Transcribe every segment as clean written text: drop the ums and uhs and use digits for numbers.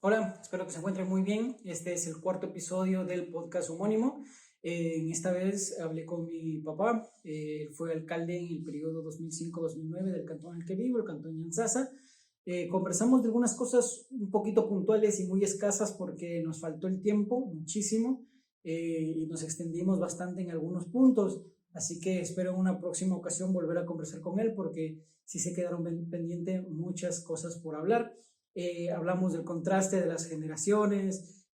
Hola, espero que se encuentren muy bien. Este es el cuarto episodio del podcast homónimo. Esta vez hablé con mi papá. Fue alcalde en el periodo 2005-2009 del cantón en el que vivo, el cantón Yanzasa. Conversamos de algunas cosas un poquito puntuales y muy escasas porque nos faltó el tiempo muchísimo, y nos extendimos bastante en algunos puntos. Así que espero en una próxima ocasión volver a conversar con él porque sí se quedaron pendientes muchas cosas por hablar. Hablamos del contraste de las generaciones,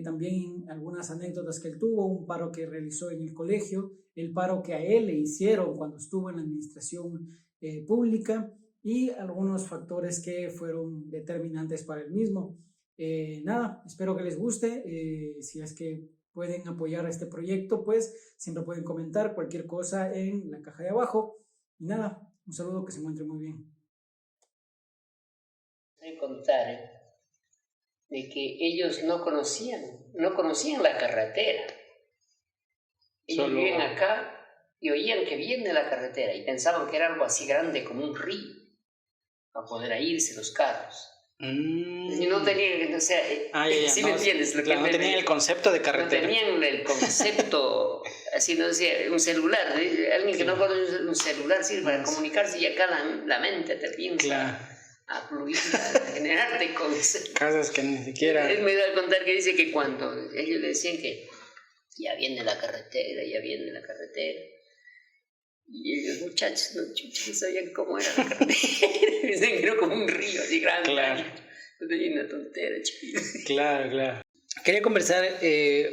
también algunas anécdotas que él tuvo, un paro que realizó en el colegio, el paro que a él le hicieron cuando estuvo en la administración pública y algunos factores que fueron determinantes para él mismo. Nada, espero que les guste. Si es que pueden apoyar este proyecto, pues siempre pueden comentar cualquier cosa en la caja de abajo. Y nada, un saludo, que se encuentren muy bien. Contar de que ellos no conocían la carretera. Ellos vivían acá y oían que viene la carretera y pensaban que era algo así grande como un río para poder irse los carros. Y no tenían, o sea, ¿sí me entiendes? Claro, no tenían el concepto de carretera. No tenían el concepto, así no decía, un celular. Alguien que no conoce un celular sirve para comunicarse y acá la mente te piensa a fluir, a generarte cosas que ni siquiera... Él me da a contar que dice que cuando ellos le decían que ya viene la carretera, y ellos muchachos no sabían cómo era la carretera. Dicen que era como un río así grande. Claro. No tenía una tontera, chiquito. Claro. Quería conversar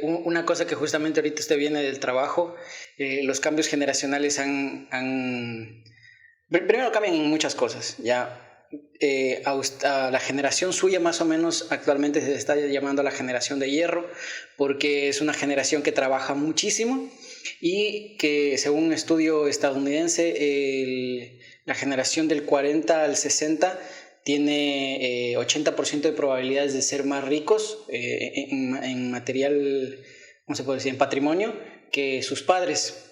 una cosa que justamente ahorita usted viene del trabajo. Los cambios generacionales primero cambian en muchas cosas, ya. A la generación suya más o menos actualmente se está llamando la generación de hierro, porque es una generación que trabaja muchísimo y que, según un estudio estadounidense, la generación del 40 al 60 tiene 80% de probabilidades de ser más ricos en material, ¿cómo se puede decir?, en patrimonio, que sus padres.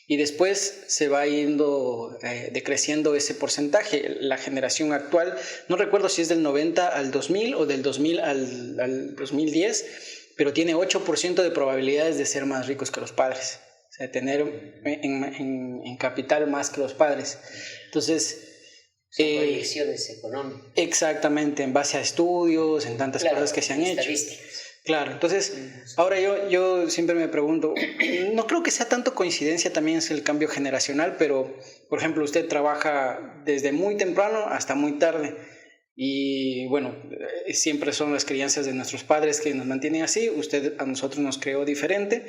Y después se va yendo decreciendo ese porcentaje. La generación actual, no recuerdo si es del 90 al 2000 o del 2000 al 2010, pero tiene 8% de probabilidades de ser más ricos que los padres. O sea, tener en capital más que los padres. Entonces... Son proyecciones económicas. Exactamente, en base a estudios, en tantas cosas que se han hecho. Claro, entonces, ahora yo siempre me pregunto, no creo que sea tanto coincidencia, también es el cambio generacional, pero, por ejemplo, usted trabaja desde muy temprano hasta muy tarde y, bueno, siempre son las crianzas de nuestros padres que nos mantienen así. Usted a nosotros nos creó diferente,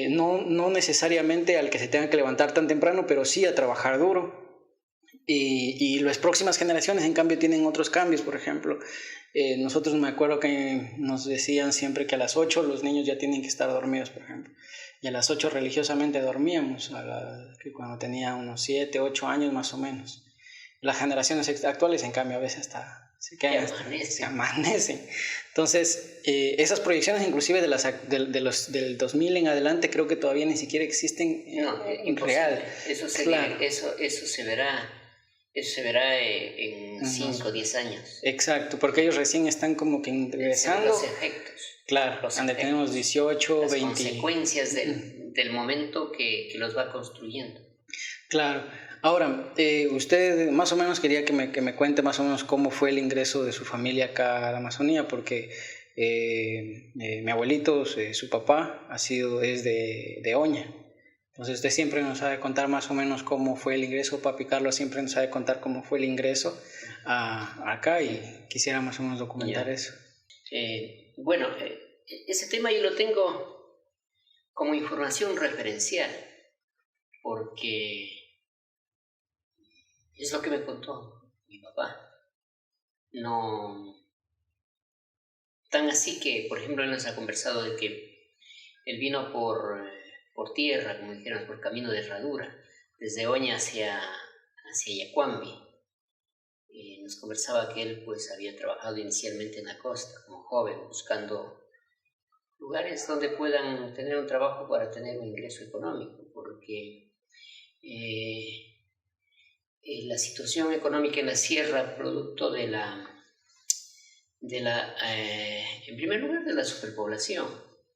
no necesariamente al que se tenga que levantar tan temprano, pero sí a trabajar duro. Y las próximas generaciones, en cambio, tienen otros cambios. Por ejemplo, nosotros me acuerdo que nos decían siempre que a las 8 los niños ya tienen que estar dormidos, por ejemplo. Y a las 8 religiosamente dormíamos, cuando tenía unos 7, 8 años más o menos. Las generaciones actuales, en cambio, a veces hasta se amanecen. Entonces, esas proyecciones, inclusive del 2000 en adelante, creo que todavía ni siquiera existen en real. Eso se verá. Eso se verá en 5 o 10 años. Exacto, porque ellos recién están como que ingresando. Los efectos. Claro, donde tenemos 18, las 20. Las consecuencias del momento que los va construyendo. Claro. Ahora, usted más o menos quería que me cuente más o menos cómo fue el ingreso de su familia acá a la Amazonía, porque mi abuelito, su papá, es de Oña. Entonces usted siempre nos sabe contar más o menos cómo fue el ingreso. Papi Carlos siempre nos sabe contar cómo fue el ingreso acá, y quisiera más o menos documentar eso. Bueno, ese tema yo lo tengo como información referencial, porque es lo que me contó mi papá. No tan así que, por ejemplo, él nos ha conversado de que él vino por tierra, como dijeron, por camino de herradura, desde Oña hacia Yacuambi. Nos conversaba que él pues había trabajado inicialmente en la costa como joven, buscando lugares donde puedan tener un trabajo para tener un ingreso económico, porque la situación económica en la sierra, producto de en primer lugar, de la superpoblación,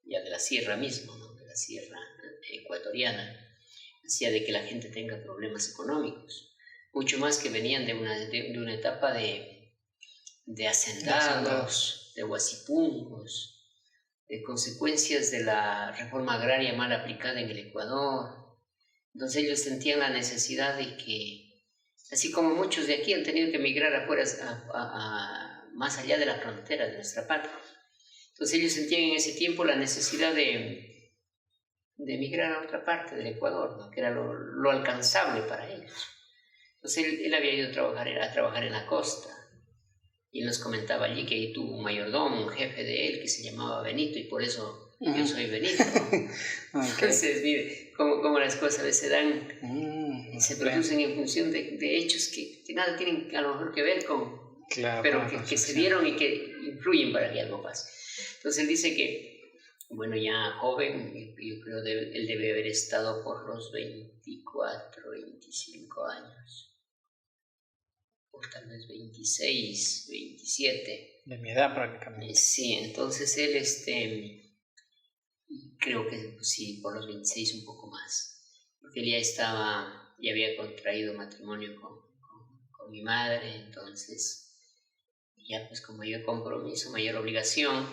ya de la sierra mismo, ¿no? De la sierra ecuatoriana, hacía de que la gente tenga problemas económicos, mucho más que venían de una etapa de hacendados, de huasipungos, de consecuencias de la reforma agraria mal aplicada en el Ecuador. Entonces ellos sentían la necesidad de que, así como muchos de aquí han tenido que emigrar afuera, más allá de la frontera de nuestra patria, entonces ellos sentían en ese tiempo la necesidad de emigrar a otra parte del Ecuador, ¿no? Que era lo alcanzable para ellos. Entonces él había ido a trabajar en la costa, y nos comentaba allí que ahí tuvo un mayordomo, un jefe de él que se llamaba Benito, y por eso yo soy Benito, ¿no? Okay. Entonces, mire, cómo las cosas a veces se producen en función de hechos que nada tienen a lo mejor que ver con, claro, pero que se dieron y que influyen para que algo pase. Entonces él dice que, bueno, ya joven, yo creo él debe haber estado por los 24, 25 años. Por tal vez 26, 27. De mi edad prácticamente. Sí, entonces él, creo que sí, por los 26 un poco más. Porque él ya había contraído matrimonio con mi madre, entonces ya pues con mayor compromiso, mayor obligación,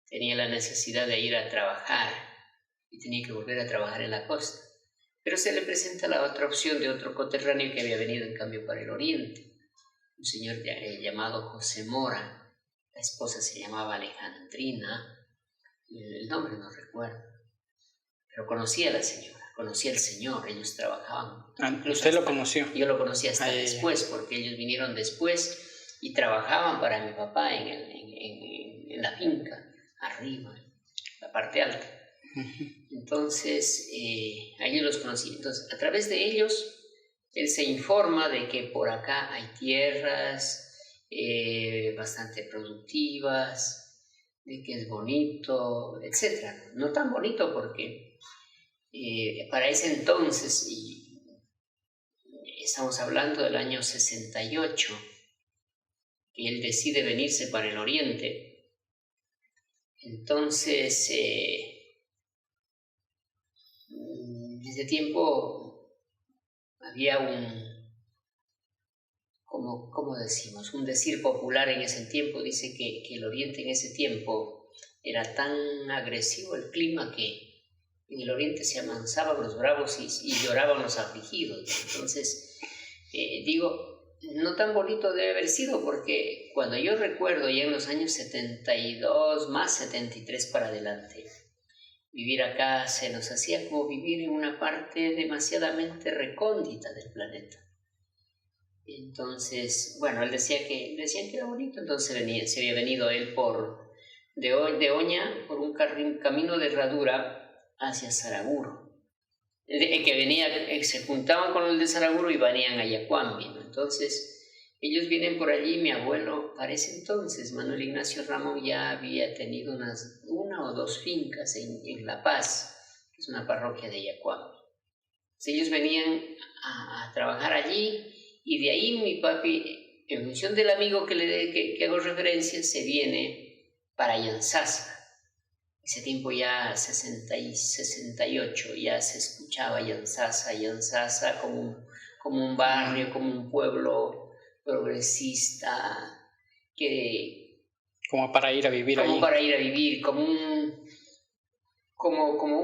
tenía la necesidad de ir a trabajar y tenía que volver a trabajar en la costa. Pero se le presenta la otra opción de otro coterráneo que había venido en cambio para el oriente. Un señor llamado José Mora, la esposa se llamaba Alejandrina, el nombre no recuerdo, pero conocía a la señora, conocía al señor, ellos trabajaban. ¿Usted lo conoció? Yo lo conocí hasta después, porque ellos vinieron después y trabajaban para mi papá en la finca, arriba, en la parte alta. Entonces, allí los conocí. Entonces, a través de ellos, él se informa de que por acá hay tierras bastante productivas, de que es bonito, etc. No tan bonito porque para ese entonces, y estamos hablando del año 68, que él decide venirse para el oriente. Entonces, desde tiempo había ¿cómo decimos? Un decir popular en ese tiempo, dice que el oriente en ese tiempo era tan agresivo el clima que en el oriente se amansaban los bravos y lloraban los afligidos. Entonces, digo, no tan bonito debe haber sido, porque cuando yo recuerdo ya en los años 72, más 73 para adelante, vivir acá se nos hacía como vivir en una parte demasiadamente recóndita del planeta. Entonces, bueno, él decían que era bonito, entonces se había venido él de Oña por un camino de herradura hacia Saraguro, que se juntaban con el de Saraguro y venían a Yacuambi, ¿no? Entonces, ellos vienen por allí. Mi abuelo, para ese entonces, Manuel Ignacio Ramón, ya había tenido una o dos fincas en La Paz, que es una parroquia de Yacuambi. Entonces, ellos venían a trabajar allí, y de ahí mi papi, en función del amigo que hago referencia, se viene para Yanzasa. Ese tiempo ya 68, ya se escuchaba Yanzasa como un barrio, como un pueblo progresista, como para ir a vivir como ahí. Para ir a vivir, como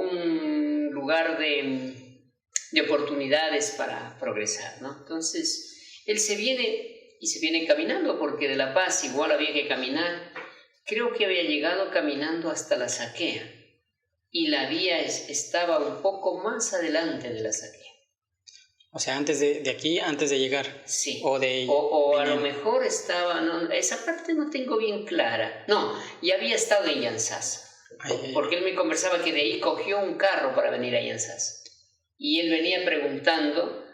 un lugar de oportunidades para progresar, ¿no? Entonces, él se viene caminando, porque de La Paz igual había que caminar. Creo que había llegado caminando hasta La Saquea, y la vía estaba un poco más adelante de La Saquea. O sea, antes de llegar. Sí. O a lo mejor estaba, no, esa parte no tengo bien clara. No, ya había estado en Yanzasa, porque él me conversaba que de ahí cogió un carro para venir a Yanzasa. Y él venía preguntando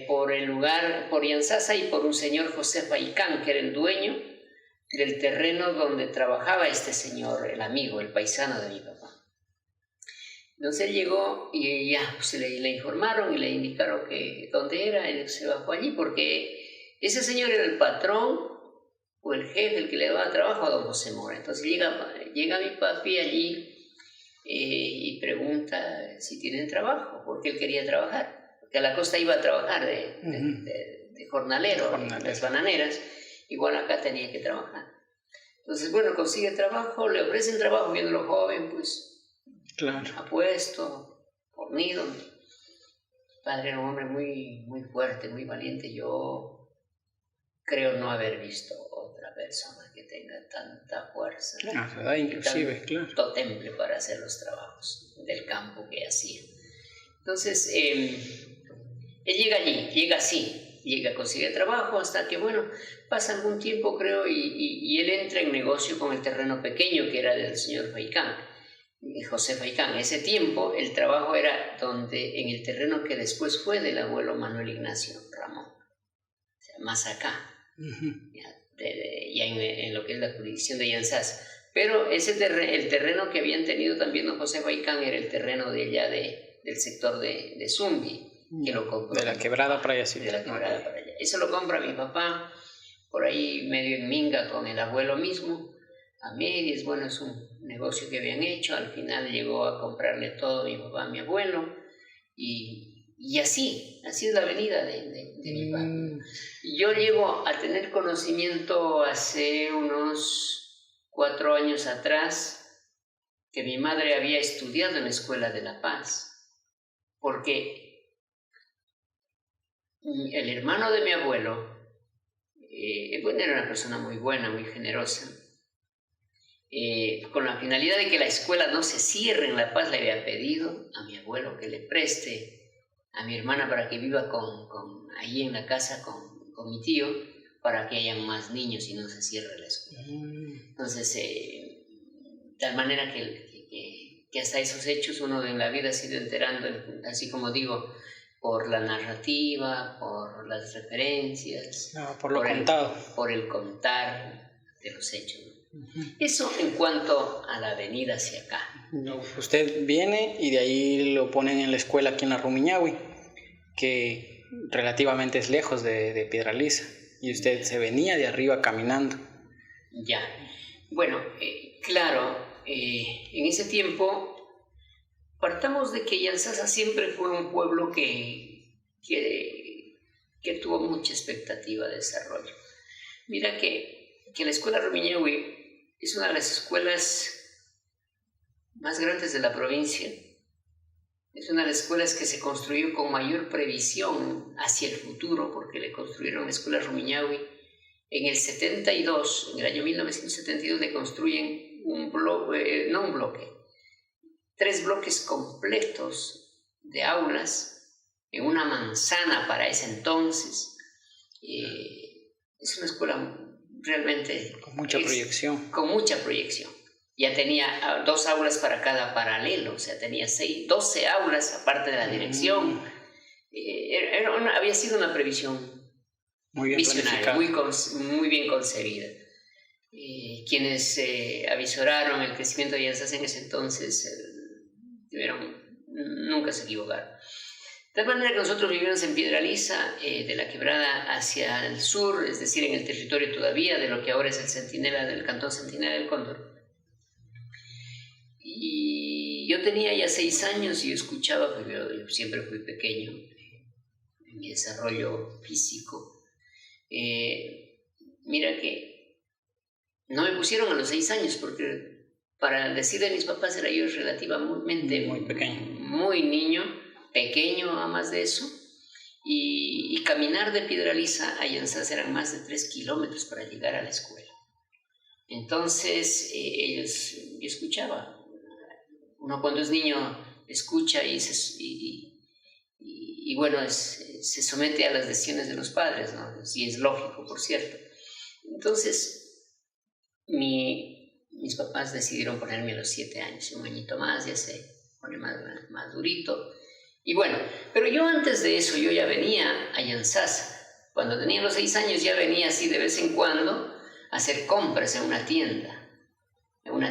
por el lugar, por Yanzasa, y por un señor José Faicán, que era el dueño del terreno donde trabajaba este señor, el amigo, el paisano de mi papá. Entonces él llegó y ya pues, le informaron y le indicaron que dónde era. Él se bajó allí porque ese señor era el patrón o el jefe, el que le daba trabajo, a don José Mora. Entonces llega mi papi allí y pregunta si tienen trabajo, porque él quería trabajar, porque a la costa iba a trabajar de jornalero en las bananeras, igual acá tenía que trabajar. Entonces, bueno, consigue trabajo, le ofrecen trabajo, viéndolo joven, pues, claro, apuesto, fornido. Mi padre era un hombre muy, muy fuerte, muy valiente. Yo creo no haber visto otra persona que tenga tanta fuerza, inclusive, tanto temple para hacer los trabajos del campo que hacía. Entonces, él llega allí, consigue trabajo, hasta que, bueno, pasa algún tiempo, creo, y él entra en negocio con el terreno pequeño que era del señor Faicán, José Faicán. En ese tiempo el trabajo era en el terreno que después fue del abuelo Manuel Ignacio Ramón, o sea, más acá, ya en lo que es la jurisdicción de Yanzás. Pero el terreno que habían tenido también don José Faicán era el terreno de allá del sector de Zumbi, que lo compró. De la quebrada para allá, sí. De la quebrada para allá. Eso lo compra mi papá, por ahí medio en minga con el abuelo mismo, a medias. Bueno, es un negocio que habían hecho. Al final llegó a comprarle todo mi papá a mi abuelo. Y así es la venida de mi papá. Yo llego a tener conocimiento hace unos 4 años atrás que mi madre había estudiado en la Escuela de La Paz, porque el hermano de mi abuelo, era una persona muy buena, muy generosa, con la finalidad de que la escuela no se cierre en La Paz, le había pedido a mi abuelo que le preste a mi hermana para que viva ahí en la casa con mi tío, para que hayan más niños y no se cierre la escuela. Entonces, de tal manera que hasta esos hechos uno en la vida se ha ido enterando, así como digo, por la narrativa, por las referencias, por el contar de los hechos. Eso en cuanto a la venida hacia acá. Usted viene y de ahí lo ponen en la escuela aquí en la Rumiñahui, que relativamente es lejos de Piedralisa, y usted se venía de arriba caminando. Ya. Bueno, claro, en ese tiempo partamos de que Yanzasa siempre fue un pueblo que tuvo mucha expectativa de desarrollo. Mira que la escuela Rumiñahui es una de las escuelas más grandes de la provincia. Es una de las escuelas que se construyó con mayor previsión hacia el futuro, porque le construyeron la escuela Rumiñahui. En el 72, en el año 1972, le construyen un bloque, 3 bloques completos de aulas en una manzana para ese entonces. Es una escuela realmente con mucha proyección. Con mucha proyección. Ya tenía 2 aulas para cada paralelo, o sea, tenía 12 aulas aparte de la dirección. Había sido una previsión muy bien visionaria, muy bien concebida. Quienes avisoraron el crecimiento de Yanzasa en ese entonces nunca se equivocaron. De tal manera que nosotros vivimos en Piedralisa, de la quebrada hacia el sur, es decir, en el territorio todavía de lo que ahora es el cantón Centinela del Cóndor. Y yo tenía ya 6 años y yo escuchaba, porque yo siempre fui pequeño en mi desarrollo físico. Mira que no me pusieron a los 6 años, porque para decirle a mis papás era yo relativamente muy pequeño, muy niño, pequeño a más de eso, y caminar de Piedralisa a Yanzasa eran más de 3 kilómetros para llegar a la escuela. Entonces yo escuchaba. Uno cuando es niño escucha y bueno, se somete a las decisiones de los padres, ¿no? Sí, es lógico, por cierto. Entonces, mis papás decidieron ponerme a los 7 años, un añito más, ya se pone más durito. Y bueno, pero yo antes de eso, yo ya venía a Yanzasa. Cuando tenía los 6 años ya venía así de vez en cuando a hacer compras en una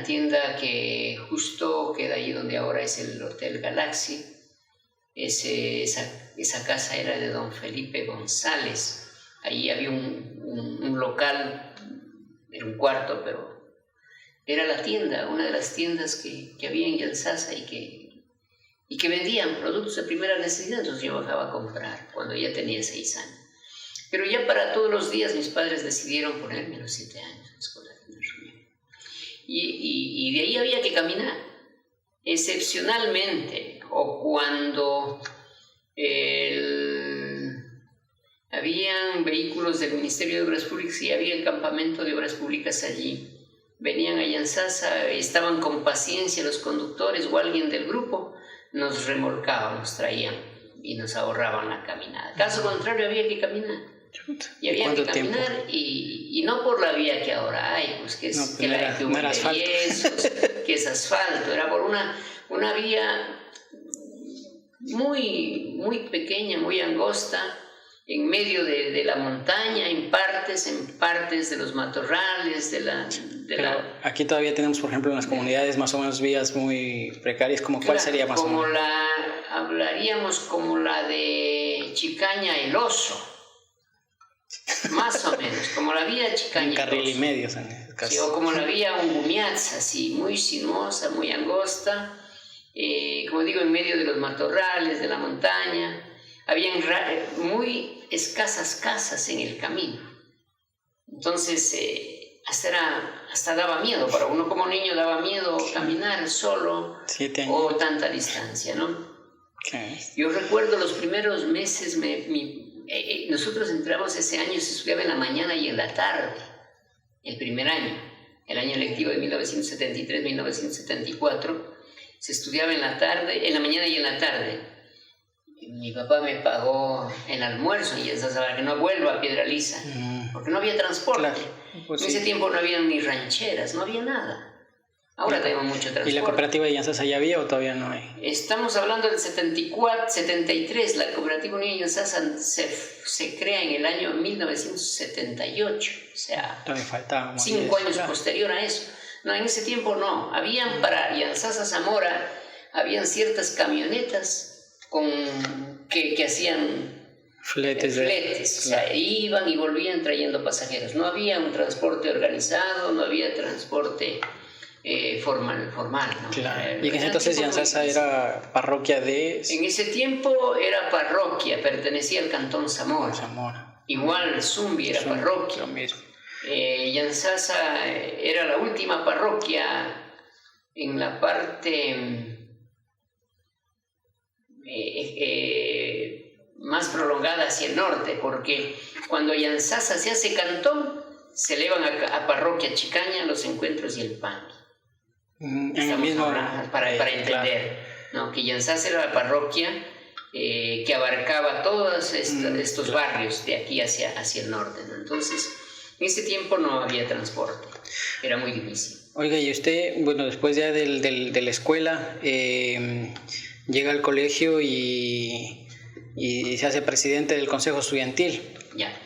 tienda que justo queda ahí donde ahora es el Hotel Galaxy. Esa casa era de don Felipe González. Ahí había un local era un cuarto, pero era la tienda, una de las tiendas que había en Yanzasa y que vendían productos de primera necesidad. Entonces yo bajaba a comprar cuando ya tenía 6 años. Pero ya para todos los días mis padres decidieron ponerme a los 7 años en la escuela de Rubén. Y de ahí había que caminar. Excepcionalmente, o cuando habían vehículos del Ministerio de Obras Públicas y había el campamento de Obras Públicas allí, venían a Yanzasa, estaban con paciencia los conductores o alguien del grupo, nos remolcaban, nos traían y nos ahorraban la caminada. Caso contrario, había que caminar. Y había que caminar y no por la vía que ahora hay, pues que es no, que la que que es asfalto, era por una vía muy, muy pequeña, muy angosta, en medio de la montaña, en partes de los matorrales, Aquí todavía tenemos, por ejemplo, en las comunidades más o menos vías muy precarias, ¿como cuál sería más o menos? Hablaríamos como la de Chicaña El Oso. Más o menos, como la vía Chicaña. Un carril y medio, en este caso. Sí, o como la vía Ungumiatza, así, muy sinuosa, muy angosta, como digo, en medio de los matorrales, de la montaña. Habían muy escasas casas en el camino. Entonces, hasta daba miedo, para uno como niño daba miedo caminar solo o tanta distancia, ¿no? Okay. Yo recuerdo los primeros meses, nosotros entramos ese año, se estudiaba en la mañana y en la tarde, el primer año, el año lectivo de 1973-1974, se estudiaba en la mañana y en la tarde. Mi papá me pagó el almuerzo y eso para que no vuelva a Piedralíza, porque no había transporte. Claro, pues en ese tiempo no había ni rancheras, no había nada. Ahora tenemos mucho transporte. ¿Y la cooperativa de Yanzasa ya había o todavía no hay? Estamos hablando del 73. La cooperativa Unión Yanzasa se crea en el año 1978. O sea, 5 años posterior a eso. No, en ese tiempo no. Habían para Yanzasa Zamora, habían ciertas camionetas que hacían fletes. O sea, iban y volvían trayendo pasajeros. No había un transporte organizado, no había transporte formal, ¿no? Claro. Y en ese entonces Yanzasa era parroquia de... En ese tiempo era parroquia, pertenecía al cantón Zamora. Igual Zumbi era parroquia. Yanzasa era la última parroquia en la parte más prolongada hacia el norte, porque cuando Yanzasa se hace cantón, se elevan a parroquia Chicaña los encuentros y el Pan. Para entender, ¿no? Que Yanzasa era la parroquia que abarcaba todos estos barrios de aquí hacia el norte, ¿no? Entonces, en ese tiempo no había transporte, era muy difícil. Oiga, y usted, bueno, después ya de la escuela, llega al colegio y se hace presidente del consejo estudiantil. Ya.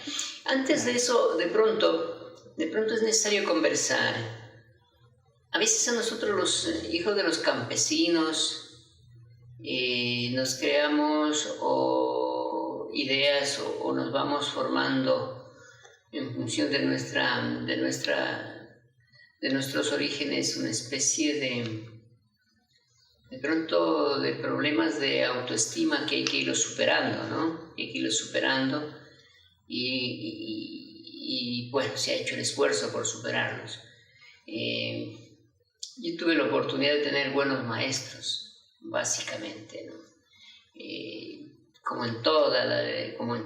Antes de eso, de pronto es necesario conversar. A veces a nosotros los hijos de los campesinos nos creamos ideas o nos vamos formando en función de nuestros orígenes una especie de pronto de problemas de autoestima que hay que irlos superando, ¿no? Hay que irlos superando y bueno, se ha hecho el esfuerzo por superarlos. Yo tuve la oportunidad de tener buenos maestros, básicamente, ¿no? Como en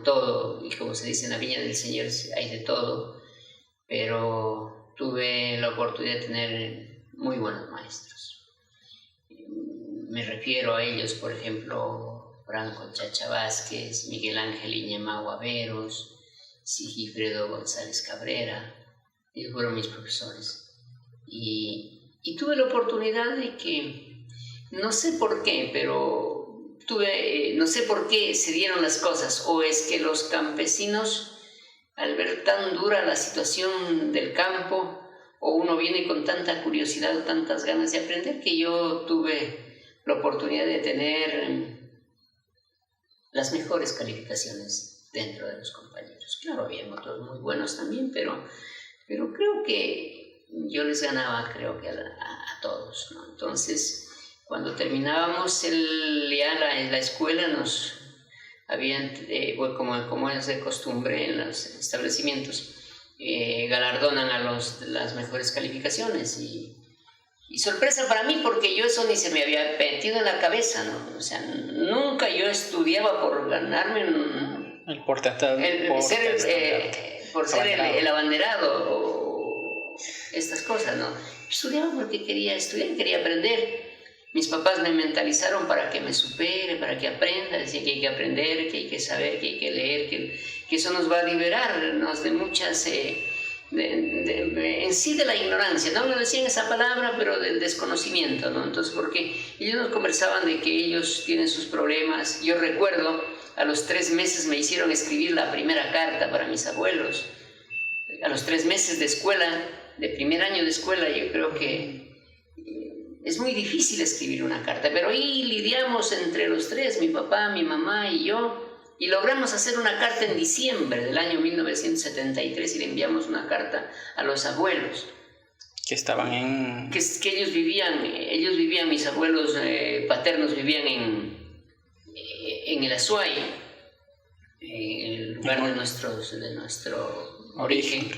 todo, y como se dice en la Viña del Señor, hay de todo, pero tuve la oportunidad de tener muy buenos maestros. Me refiero a ellos, por ejemplo, Franco Chacha Vázquez, Miguel Ángel Iñamau Averos, Sigifredo González Cabrera. Ellos fueron mis profesores. Y tuve la oportunidad de que, no sé por qué, pero no sé por qué se dieron las cosas, o es que los campesinos, al ver tan dura la situación del campo, o uno viene con tanta curiosidad o tantas ganas de aprender, que yo tuve la oportunidad de tener las mejores calificaciones dentro de los compañeros. Claro, había otros muy buenos también, pero pero creo que yo les ganaba, creo que a todos, ¿no? Entonces, cuando terminábamos la escuela, nos habían, como es de costumbre en los establecimientos, galardonan a las mejores calificaciones y sorpresa para mí, porque yo eso ni se me había metido en la cabeza, ¿no? O sea, nunca yo estudiaba por ganarme por ser el abanderado o estas cosas, ¿no? Estudiaba porque quería estudiar, quería aprender. Mis papás me mentalizaron para que me supere, para que aprenda, decían que hay que aprender, que hay que saber, que hay que leer, que eso nos va a liberarnos de muchas... en sí de la ignorancia, no lo decían esa palabra, pero del desconocimiento, ¿no? Entonces, porque ellos nos conversaban de que ellos tienen sus problemas. Yo recuerdo, a los 3 meses me hicieron escribir la primera carta para mis abuelos. A los 3 meses de escuela, de primer año de escuela, yo creo que es muy difícil escribir una carta, pero ahí lidiamos entre los 3, mi papá, mi mamá y yo, y logramos hacer una carta en diciembre del año 1973 y le enviamos una carta a los abuelos. Que estaban en... Que ellos vivían, mis abuelos paternos vivían en el Azuay, el lugar de nuestro origen.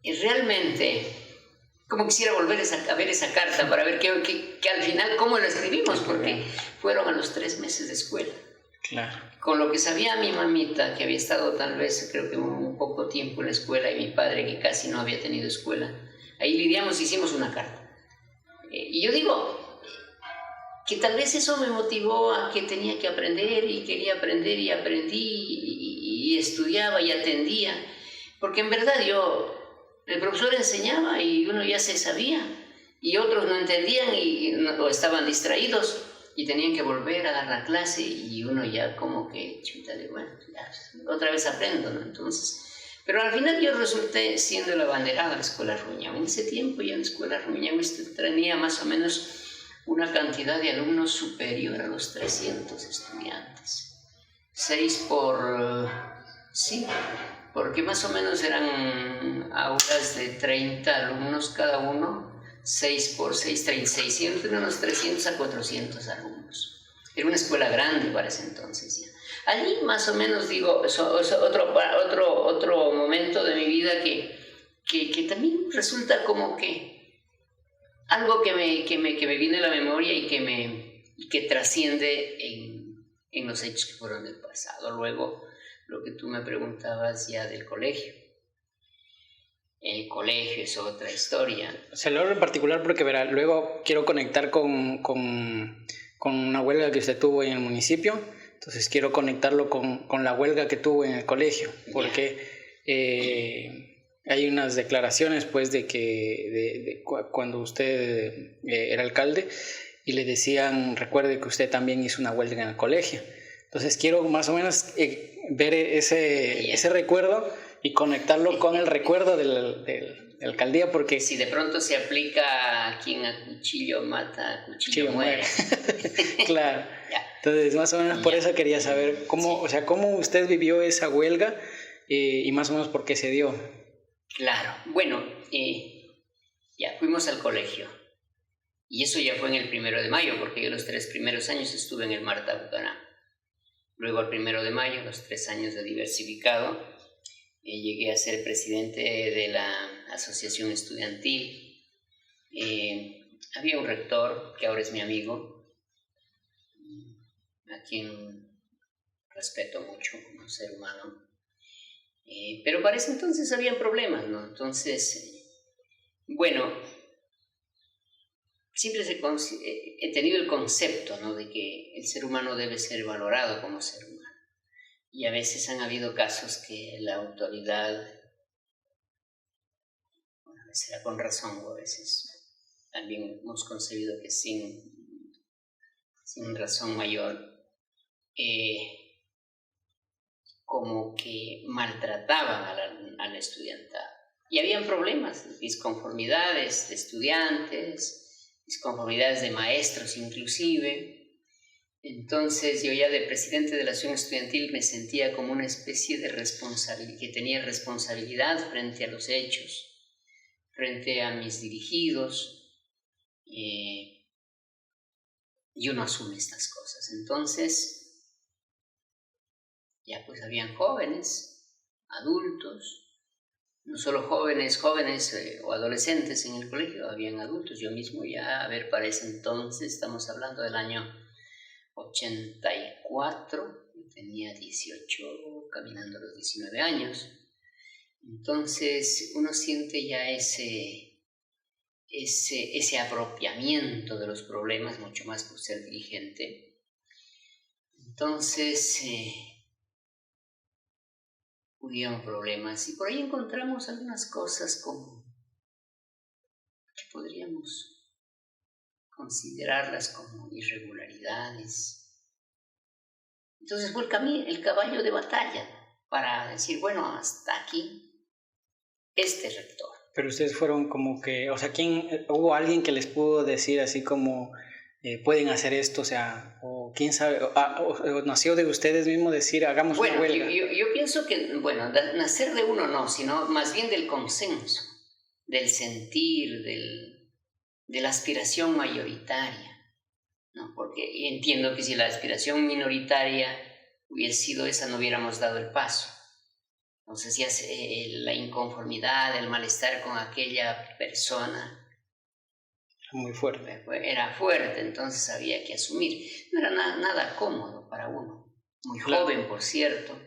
Y realmente, como quisiera volver a ver esa carta para ver que al final cómo la escribimos, porque fueron a los 3 meses de escuela. Claro. Con lo que sabía mi mamita, que había estado tal vez, creo que un poco tiempo en la escuela, y mi padre, que casi no había tenido escuela, ahí lidiamos, hicimos una carta. Y yo digo que tal vez eso me motivó a que tenía que aprender, y quería aprender, y aprendí, y estudiaba, y atendía, porque en verdad el profesor enseñaba y uno ya se sabía, y otros no entendían o estaban distraídos y tenían que volver a dar la clase, y uno ya como que, bueno, ya, otra vez aprendo, ¿no? Entonces, pero al final yo resulté siendo el abanderado de la Escuela Rumiñahui. En ese tiempo ya en la Escuela Rumiñahui tenía más o menos una cantidad de alumnos superior a los 300 estudiantes. 6 porque más o menos eran aulas de 30 alumnos cada uno, 6 por 6, 36, entre unos 300 a 400 alumnos. Era una escuela grande para ese entonces ya. Allí más o menos, digo, otro momento de mi vida que también resulta como que algo que me viene a la memoria y que trasciende en los hechos que fueron del pasado. Luego, lo que tú me preguntabas ya del colegio. El colegio es otra historia. O sea, lo en particular porque, verá, luego quiero conectar con una huelga que usted tuvo en el municipio. Entonces quiero conectarlo con la huelga que tuvo en el colegio. Porque hay unas declaraciones, pues, de que cuando usted era alcalde y le decían, recuerde que usted también hizo una huelga en el colegio. Entonces quiero más o menos ver ese recuerdo y conectarlo con el recuerdo de la alcaldía, porque... Si de pronto se aplica a quien a cuchillo mata, a cuchillo muere. Claro. Entonces más o menos por eso quería saber cómo usted vivió esa huelga y más o menos por qué se dio. Claro. Bueno, ya fuimos al colegio. Y eso ya fue en el 1 de mayo, porque yo los 3 primeros años estuve en el Marta Bucaná. Luego, al 1 de mayo, los 3 años de diversificado, llegué a ser presidente de la asociación estudiantil. Había un rector, que ahora es mi amigo, a quien respeto mucho como ser humano. Pero para ese entonces habían problemas, ¿no? Entonces, bueno, siempre he tenido el concepto, ¿no?, de que el ser humano debe ser valorado como ser humano. Y a veces han habido casos que la autoridad, bueno, a veces era con razón o a veces también hemos concebido que sin razón mayor, como que maltrataban al estudiantado. Y habían problemas, disconformidades de estudiantes, disconformidades de maestros inclusive, Entonces yo ya de presidente de la Asociación Estudiantil me sentía como una especie de responsabilidad, que tenía responsabilidad frente a los hechos, frente a mis dirigidos, y uno asume estas cosas. Entonces ya pues habían jóvenes, adultos, no solo jóvenes o adolescentes en el colegio, habían adultos. Yo mismo ya, a ver, para ese entonces, estamos hablando del año 84, tenía 18, caminando los 19 años. Entonces uno siente ya ese apropiamiento de los problemas, mucho más por ser dirigente. Entonces hubieron problemas y por ahí encontramos algunas cosas como que podríamos considerarlas como irregularidades. Entonces fue el caballo de batalla para decir, bueno, hasta aquí este rector. Pero ustedes fueron como que, o sea, ¿hubo alguien que les pudo decir así como pueden hacer esto? O sea, o quién sabe, o nació de ustedes mismos decir, hagamos una huelga. Yo pienso que, bueno, nacer de uno no, sino más bien del consenso, del sentir, de la aspiración mayoritaria, ¿no? Porque entiendo que si la aspiración minoritaria hubiese sido esa, no hubiéramos dado el paso. Entonces ya la inconformidad, el malestar con aquella persona muy fuerte. Era fuerte, entonces había que asumir. No era nada cómodo para uno. Muy joven, por cierto,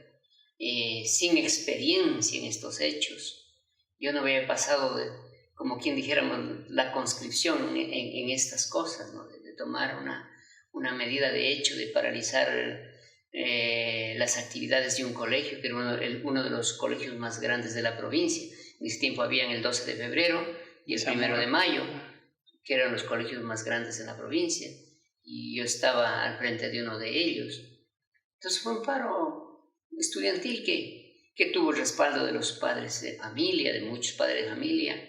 sin experiencia en estos hechos. Yo no había pasado como quien dijéramos, la conscripción en estas cosas, ¿no? De tomar una medida de hecho, de paralizar las actividades de un colegio, que era uno de los colegios más grandes de la provincia. En ese tiempo habían el 12 de febrero y el 1 de mayo, que eran los colegios más grandes de la provincia, y yo estaba al frente de uno de ellos. Entonces fue un paro estudiantil que tuvo el respaldo de los padres de familia, de muchos padres de familia,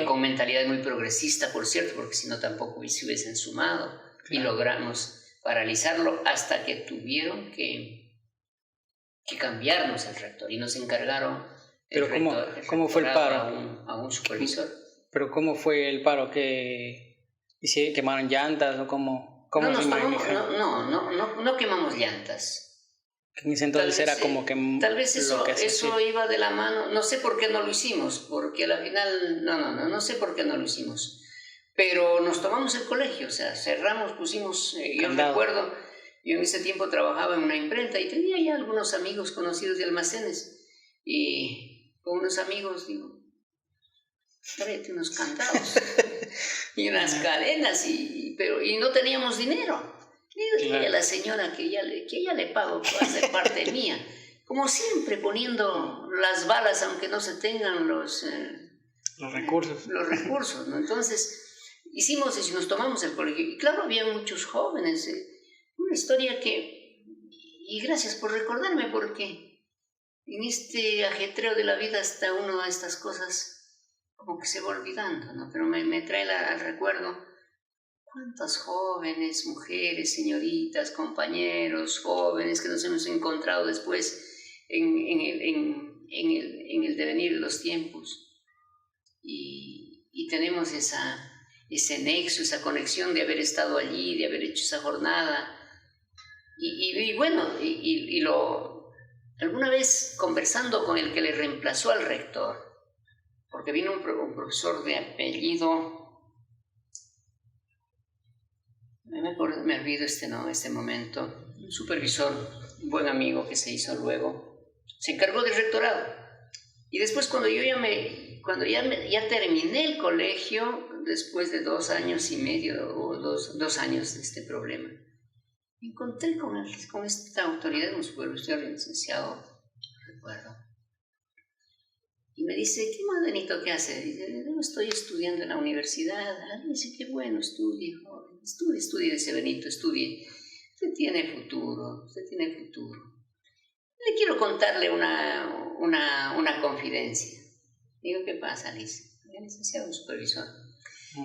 con mentalidad muy progresista, por cierto, porque si no tampoco se hubiesen sumado, y logramos paralizarlo hasta que tuvieron que cambiarnos el rector y nos encargaron ¿Cómo fue el paro? A un supervisor. ¿Pero cómo fue el paro? ¿Se quemaron llantas o cómo se maneja? No quemamos llantas. En ese entonces era como que... Tal vez eso iba de la mano. No sé por qué no lo hicimos, porque al final... No sé por qué no lo hicimos. Pero nos tomamos el colegio, o sea, cerramos, pusimos... yo recuerdo, yo en ese tiempo trabajaba en una imprenta y tenía ya algunos amigos conocidos de almacenes. Y con unos amigos digo, tráete unos candados y unas cadenas, y no teníamos dinero. Dile a la señora que ya le pago para ser parte mía. Como siempre, poniendo las balas, aunque no se tengan los recursos. Los recursos, ¿no? Entonces, hicimos eso y nos tomamos el colegio. Y claro, había muchos jóvenes. Una historia y gracias por recordarme, porque en este ajetreo de la vida hasta uno de estas cosas como que se va olvidando, ¿no? Pero me trae al recuerdo cuántas jóvenes, mujeres, señoritas, compañeros, jóvenes que nos hemos encontrado después en el devenir de los tiempos. Y tenemos ese nexo, esa conexión de haber estado allí, de haber hecho esa jornada. Y bueno, alguna vez conversando con el que le reemplazó al rector, porque vino un profesor de apellido, me olvido este momento, un supervisor, un buen amigo que se hizo luego, se encargó del rectorado. Y después cuando ya terminé el colegio, después de 2 años y medio o dos años de este problema, me encontré con esta autoridad, un supervisor, el licenciado, recuerdo, y me dice, ¿qué más, Benito, qué hace? Dice, no, estoy estudiando en la universidad. Dice, qué bueno, estudie, joven, estudie, dice Benito, estudie. Usted tiene futuro. Le quiero contarle una confidencia. Digo, ¿qué pasa, Liz? El licenciado, un supervisor.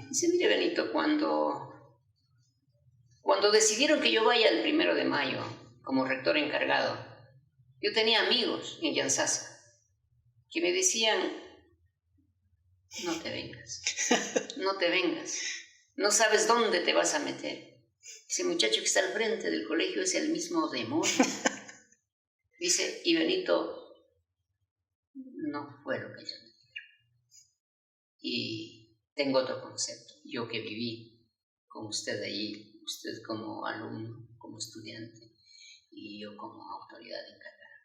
Dice, mire, Benito, cuando Cuando decidieron que yo vaya el 1 de mayo como rector encargado, yo tenía amigos en Yantzaza que me decían, no te vengas, no te vengas, no sabes dónde te vas a meter. Ese muchacho que está al frente del colegio es el mismo demonio. Dice, y Benito, no fue lo que yo me dijeron. Y tengo otro concepto, yo que viví con usted allí, usted como alumno, como estudiante, y yo como autoridad encargada.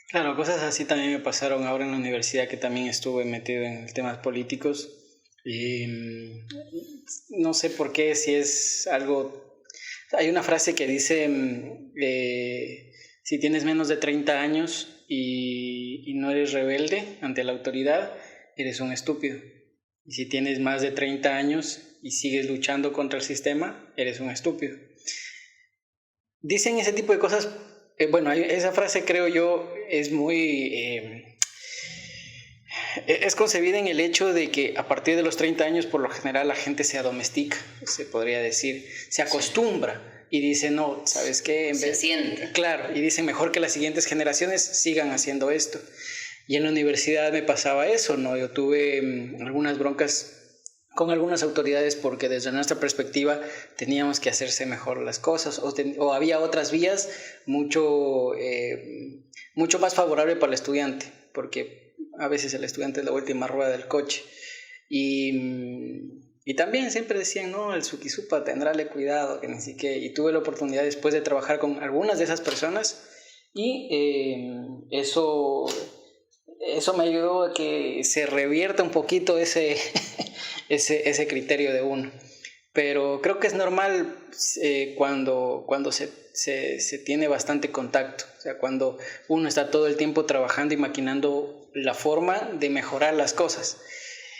Claro, cosas así también me pasaron ahora en la universidad, que también estuve metido en temas políticos. No sé por qué, si es algo... Hay una frase que dice, si tienes menos de 30 años y no eres rebelde ante la autoridad, eres un estúpido. Y si tienes más de 30 años y sigues luchando contra el sistema, eres un estúpido. Dicen ese tipo de cosas. Bueno, esa frase, creo yo, es muy... es concebida en el hecho de que a partir de los 30 años, por lo general, la gente se adomestica, se podría decir, se acostumbra y dice, no, ¿sabes qué? Se siente. Claro, y dicen, mejor que las siguientes generaciones sigan haciendo esto. Y en la universidad me pasaba eso, ¿no? Yo tuve algunas broncas con algunas autoridades porque desde nuestra perspectiva teníamos que hacerse mejor las cosas, o había otras vías mucho más favorables para el estudiante, porque a veces el estudiante es la última rueda del coche. Y también siempre decían, no, el Suquisupa, tendrále cuidado, que ni siquiera. Y tuve la oportunidad después de trabajar con algunas de esas personas y eso me ayudó a que se revierta un poquito ese criterio de uno. Pero creo que es normal cuando se tiene bastante contacto, o sea, cuando uno está todo el tiempo trabajando y maquinando la forma de mejorar las cosas.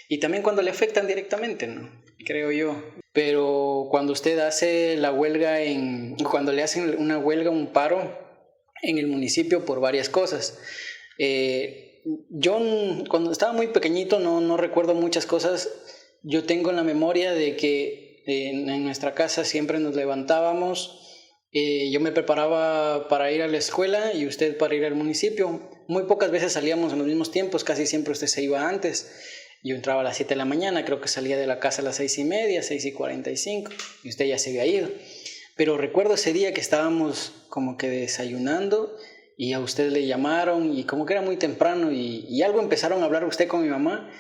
Y también cuando le afectan directamente, ¿no? Creo yo. Pero cuando usted hace la huelga, cuando le hacen una huelga, un paro en el municipio por varias cosas. Yo cuando estaba muy pequeñito no recuerdo muchas cosas. Yo tengo en la memoria de que en nuestra casa siempre nos levantábamos, yo me preparaba para ir a la escuela y usted para ir al municipio. Muy pocas veces salíamos en los mismos tiempos, casi siempre usted se iba antes. Yo entraba a las 7 de la mañana, creo que salía de la casa a las 6:30, 6:45, y usted ya se había ido. Pero recuerdo ese día que estábamos como que desayunando y a usted le llamaron y como que era muy temprano y algo empezaron a hablar usted con mi mamá.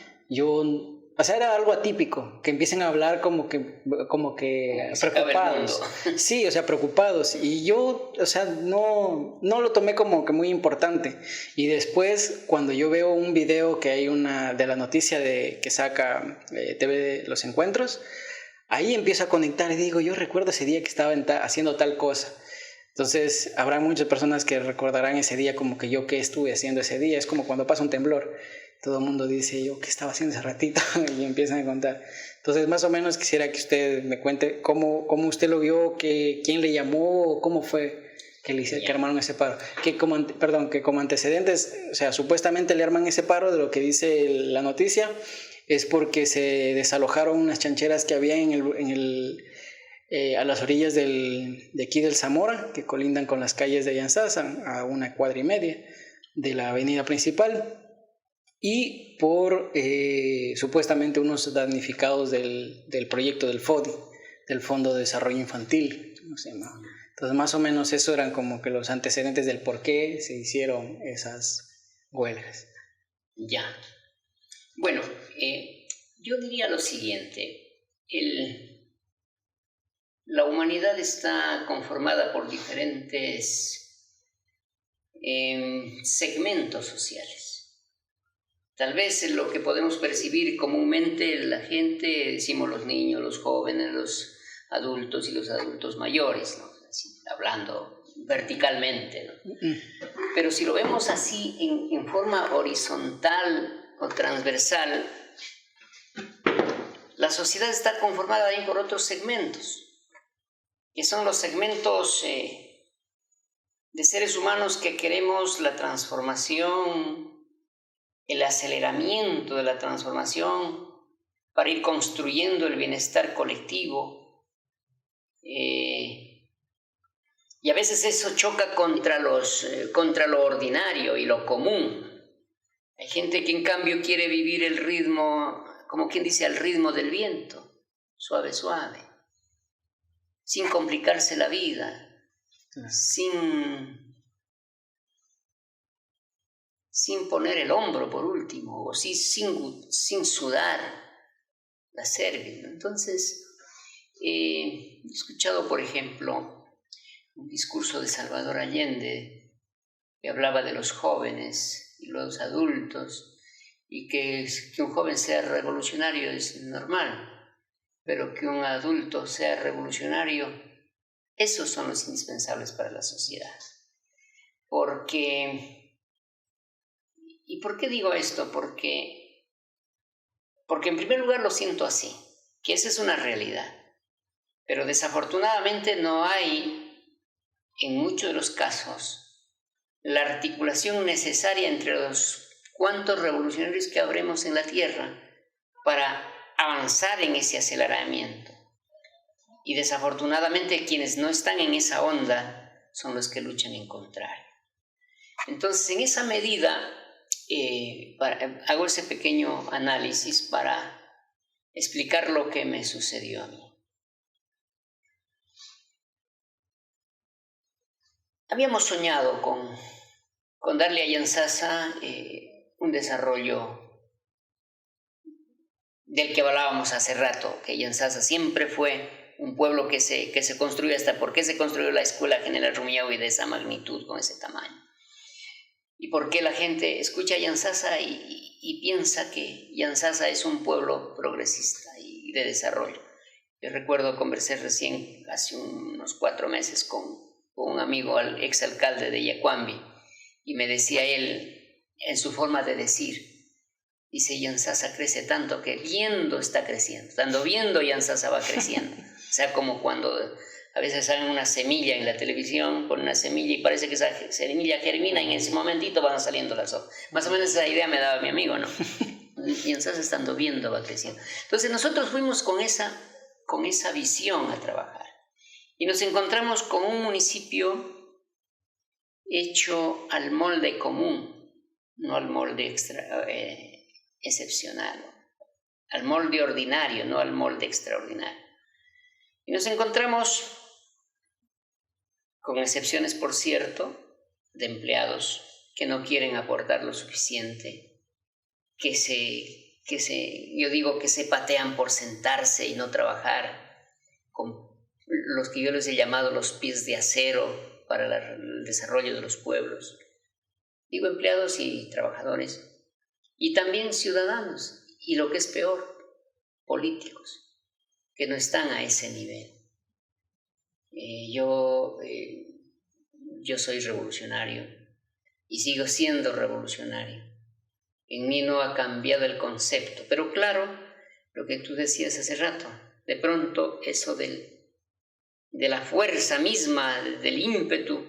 O sea, era algo atípico, que empiecen a hablar como que preocupados. Sí, o sea, preocupados. Y yo, o sea, no lo tomé como que muy importante. Y después, cuando yo veo un video que hay de la noticia que saca TV Los Encuentros, ahí empiezo a conectar y digo, yo recuerdo ese día que estaba haciendo tal cosa. Entonces, habrá muchas personas que recordarán ese día como que yo qué estuve haciendo ese día. Es como cuando pasa un temblor. Todo el mundo dice, yo qué estaba haciendo ese ratito, y empiezan a contar. Entonces, más o menos quisiera que usted me cuente cómo usted lo vio, quién le llamó, cómo fue que armaron ese paro. Que como antecedentes, o sea, supuestamente le arman ese paro, de lo que dice la noticia, es porque se desalojaron unas chancheras que había a las orillas de aquí del Zamora, que colindan con las calles de Yantzaza, a 1,5 cuadras de la avenida principal. Y por supuestamente unos damnificados del proyecto del FODI, del Fondo de Desarrollo Infantil. No sé, ¿no? Entonces, más o menos eso eran como que los antecedentes del por qué se hicieron esas huelgas. Ya. Bueno, yo diría lo siguiente. La humanidad está conformada por diferentes segmentos sociales. Tal vez lo que podemos percibir comúnmente la gente, decimos los niños, los jóvenes, los adultos y los adultos mayores, ¿no? Así, hablando verticalmente, ¿no? Pero si lo vemos así en forma horizontal o transversal, la sociedad está conformada también por otros segmentos, que son los segmentos de seres humanos que queremos la transformación, el aceleramiento de la transformación para ir construyendo el bienestar colectivo, Y a veces eso choca contra lo ordinario y lo común. Hay gente que en cambio quiere vivir el ritmo, como quien dice, al ritmo del viento, suave, suave, sin complicarse la vida, sin poner el hombro por último, o sin sudar la cerviz. Entonces, he escuchado, por ejemplo, un discurso de Salvador Allende que hablaba de los jóvenes y los adultos, y que un joven sea revolucionario es normal, pero que un adulto sea revolucionario, esos son los indispensables para la sociedad. ¿Y por qué digo esto? Porque en primer lugar lo siento así, que esa es una realidad, pero desafortunadamente no hay, en muchos de los casos, la articulación necesaria entre los cuantos revolucionarios que habremos en la tierra para avanzar en ese aceleramiento. Y desafortunadamente quienes no están en esa onda son los que luchan en contrario. Entonces, en esa medida, hago ese pequeño análisis para explicar lo que me sucedió a mí. Habíamos soñado con darle a Yantzaza un desarrollo del que hablábamos hace rato, que Yantzaza siempre fue un pueblo que se construyó. Hasta por qué se construyó la escuela General Rumiñahui de esa magnitud, con ese tamaño. Y por qué la gente escucha a Yantzaza y piensa que Yantzaza es un pueblo progresista y de desarrollo. Yo recuerdo, conversé recién, hace unos 4 meses, con un amigo, el exalcalde de Yacuambi, y me decía él, en su forma de decir, dice, Yantzaza crece tanto que viendo está creciendo, estando viendo Yantzaza va creciendo. O sea, como cuando a veces sale una semilla en la televisión, ponen una semilla y parece que esa semilla germina y en ese momentito van saliendo las hojas. Más o menos esa idea me daba mi amigo, ¿no? Yantzaza estando viendo va creciendo. Entonces nosotros fuimos con esa visión a trabajar. Y nos encontramos con un municipio hecho al molde común, no al molde excepcional, al molde ordinario, no al molde extraordinario. Y nos encontramos, con excepciones por cierto, de empleados que no quieren aportar lo suficiente, yo digo que se patean por sentarse y no trabajar, con los que yo les he llamado los pies de acero para el desarrollo de los pueblos. Digo empleados y trabajadores, y también ciudadanos, y lo que es peor, políticos, que no están a ese nivel. Yo soy revolucionario y sigo siendo revolucionario. En mí no ha cambiado el concepto, pero claro, lo que tú decías hace rato, de pronto eso de la fuerza misma, del ímpetu,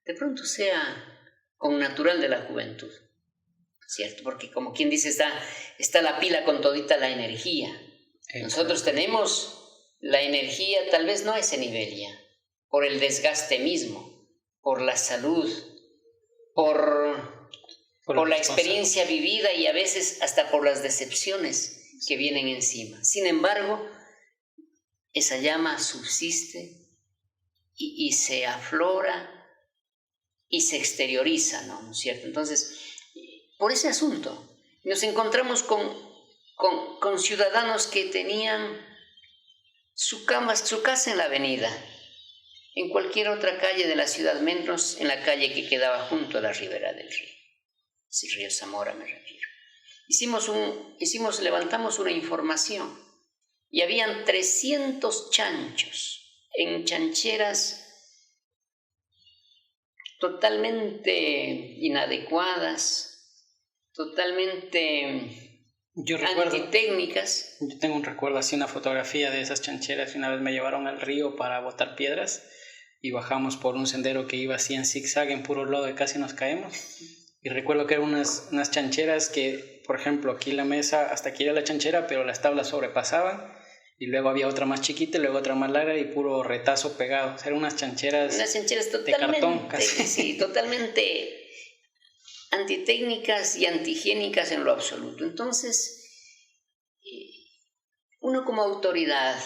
de pronto sea con natural de la juventud, ¿cierto? Porque como quien dice, está la pila con todita la energía. Nosotros tenemos la energía, tal vez no a ese nivel ya, por el desgaste mismo, por la salud, por la experiencia vivida y a veces hasta por las decepciones que vienen encima. Sin embargo, esa llama subsiste y se aflora y se exterioriza, ¿no es cierto? Entonces, por ese asunto, nos encontramos con ciudadanos que tenían su casa en la avenida, en cualquier otra calle de la ciudad, menos en la calle que quedaba junto a la ribera del río. Sí, río Zamora me refiero. Levantamos una información y habían 300 chanchos en chancheras totalmente inadecuadas, totalmente antitécnicas. Yo tengo un recuerdo, así una fotografía de esas chancheras. Una vez me llevaron al río para botar piedras y bajamos por un sendero que iba así en zigzag, en puro lodo, y casi nos caemos. Y recuerdo que eran unas chancheras que, por ejemplo, aquí la mesa, hasta aquí era la chanchera, pero las tablas sobrepasaban y luego había otra más chiquita y luego otra más larga y puro retazo pegado. O sea, eran unas chancheras totalmente, de cartón casi. Sí, totalmente antitécnicas y antihigiénicas en lo absoluto. Entonces, uno como autoridad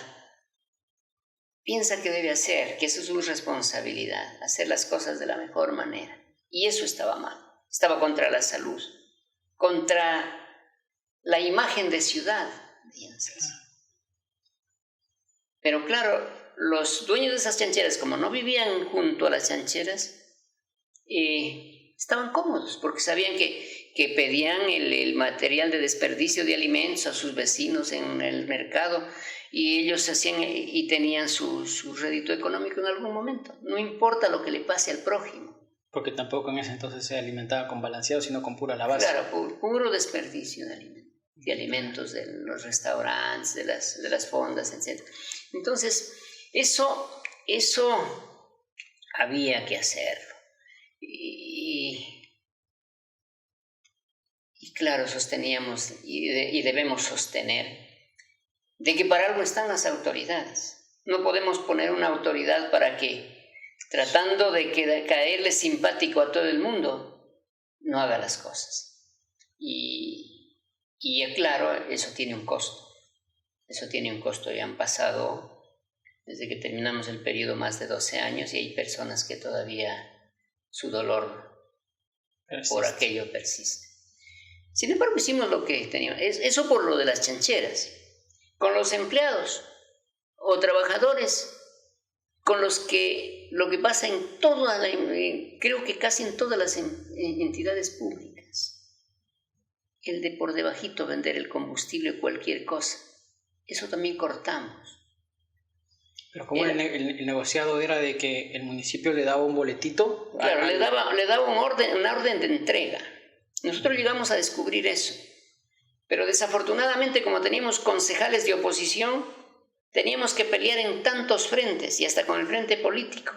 piensa que debe hacer, que eso es su responsabilidad, hacer las cosas de la mejor manera. Y eso estaba mal. Estaba contra la salud, contra la imagen de ciudad, díganse así. Pero claro, los dueños de esas chancheras, como no vivían junto a las chancheras, estaban cómodos porque sabían que pedían el material de desperdicio de alimentos a sus vecinos en el mercado y ellos hacían y tenían su rédito económico en algún momento. No importa lo que le pase al prójimo. Porque tampoco en ese entonces se alimentaba con balanceado, sino con pura lavaza. Claro, puro desperdicio de alimentos de los restaurantes, de las fondas, etc. Entonces, eso había que hacerlo. Y claro, sosteníamos y debemos sostener de que para algo están las autoridades. No podemos poner una autoridad para que, tratando de caerle simpático a todo el mundo, no haga las cosas. Y claro, eso tiene un costo. Eso tiene un costo. Ya han pasado, desde que terminamos el periodo, más de 12 años y hay personas que todavía su dolor por aquello persiste. Sin embargo, hicimos lo que teníamos. Eso por lo de las chancheras. Con los empleados o trabajadores, con los que lo que pasa creo que casi en todas las entidades públicas, el de por debajito vender el combustible o cualquier cosa, eso también cortamos. Pero como el negociado era de que el municipio le daba un boletito. Claro, le daba una orden de entrega. Nosotros llegamos a descubrir eso. Pero desafortunadamente, como teníamos concejales de oposición, teníamos que pelear en tantos frentes y hasta con el frente político.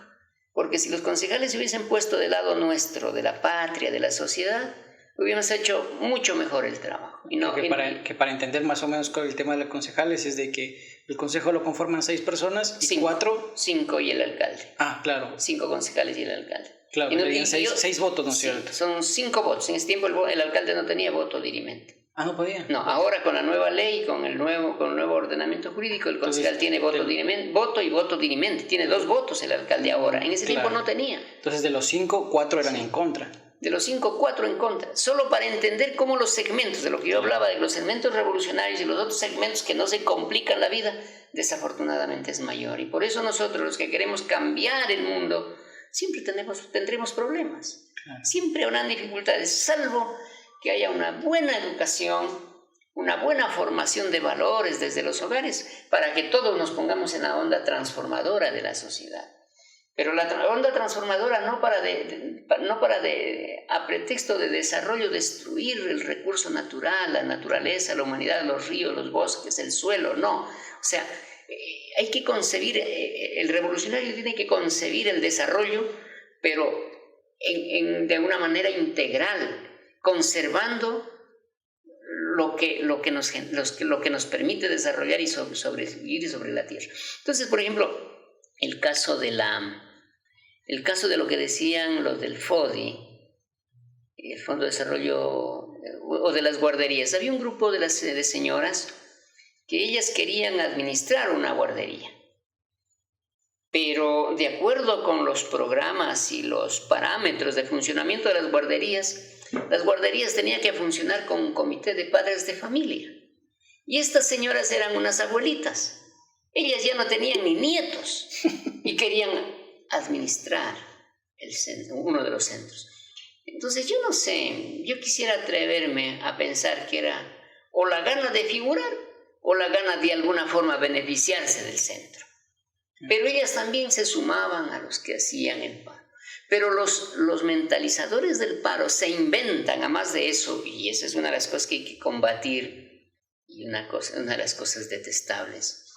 Porque si los concejales se hubiesen puesto del lado nuestro, de la patria, de la sociedad, hubiéramos hecho mucho mejor el trabajo. Para entender más o menos con el tema de los concejales es de que el consejo lo conforman 6 personas y 5 y el alcalde. Ah, claro. 5 concejales y el alcalde. Claro, y 6 votos, ¿no es cierto? Son 5 votos. En ese tiempo el alcalde no tenía voto dirimente. Ah, no podía. No, ahora con la nueva ley, con el nuevo ordenamiento jurídico, el concejal tiene voto y voto dirimente. Tiene 2 votos el alcalde ahora. En ese tiempo no tenía. Entonces, de los 5, 4 eran en contra. De los 5, 4 en contra. Solo para entender cómo los segmentos, de lo que yo hablaba, de los segmentos revolucionarios y los otros segmentos que no se complican la vida, desafortunadamente es mayor. Y por eso nosotros, los que queremos cambiar el mundo, siempre tendremos problemas. Claro. Siempre habrán dificultades, salvo que haya una buena educación, una buena formación de valores desde los hogares, para que todos nos pongamos en la onda transformadora de la sociedad. Pero la onda transformadora no para a pretexto de desarrollo destruir el recurso natural, la naturaleza, la humanidad, los ríos, los bosques, el suelo, no. O sea, hay que concebir, el revolucionario tiene que concebir el desarrollo, pero de una manera integral, conservando lo que nos permite desarrollar y sobrevivir sobre la tierra. Entonces, por ejemplo, el caso de lo que decían los del FODI, el Fondo de Desarrollo, o de las guarderías. Había un grupo de señoras que ellas querían administrar una guardería. Pero de acuerdo con los programas y los parámetros de funcionamiento de las guarderías tenían que funcionar con un comité de padres de familia. Y estas señoras eran unas abuelitas. Ellas ya no tenían ni nietos y querían administrar uno de los centros. Entonces yo no sé, yo quisiera atreverme a pensar que era o la gana de figurar o la gana de alguna forma beneficiarse del centro. Pero ellas también se sumaban a los que hacían el paro. Pero los mentalizadores del paro se inventan, a más de eso, y esa es una de las cosas que hay que combatir, y una de las cosas detestables.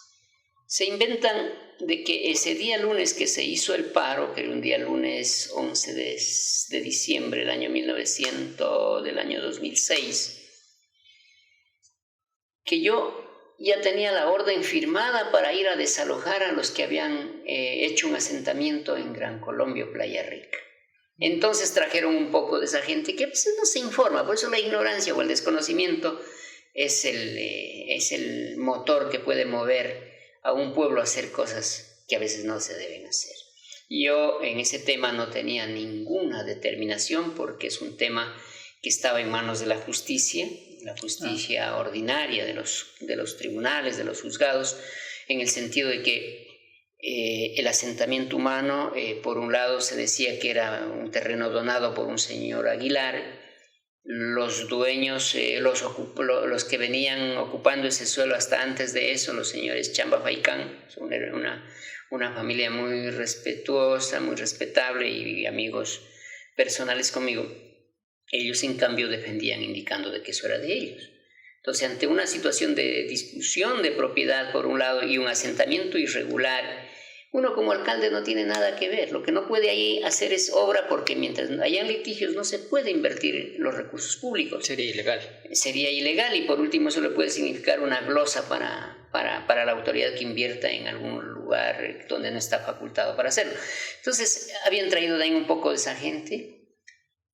Se inventan de que ese día lunes que se hizo el paro, que era un día lunes 11 de diciembre del año 2006, que yo ya tenía la orden firmada para ir a desalojar a los que habían hecho un asentamiento en Gran Colombia, Playa Rica. Entonces trajeron un poco de esa gente que pues, no se informa, por eso la ignorancia o el desconocimiento es el motor que puede mover a un pueblo a hacer cosas que a veces no se deben hacer. Yo en ese tema no tenía ninguna determinación porque es un tema que estaba en manos de la justicia ordinaria de los tribunales, de los juzgados, en el sentido de que el asentamiento humano, por un lado se decía que era un terreno donado por un señor Aguilar. Los dueños, los que venían ocupando ese suelo hasta antes de eso, los señores Chamba Faicán, una familia muy respetuosa, muy respetable y amigos personales conmigo, ellos en cambio defendían indicando de que eso era de ellos. Entonces, ante una situación de discusión de propiedad por un lado y un asentamiento irregular, uno como alcalde no tiene nada que ver. Lo que no puede ahí hacer es obra porque mientras hayan litigios no se puede invertir los recursos públicos. Sería ilegal. Sería ilegal y por último eso le puede significar una glosa para la autoridad que invierta en algún lugar donde no está facultado para hacerlo. Entonces habían traído de ahí un poco de esa gente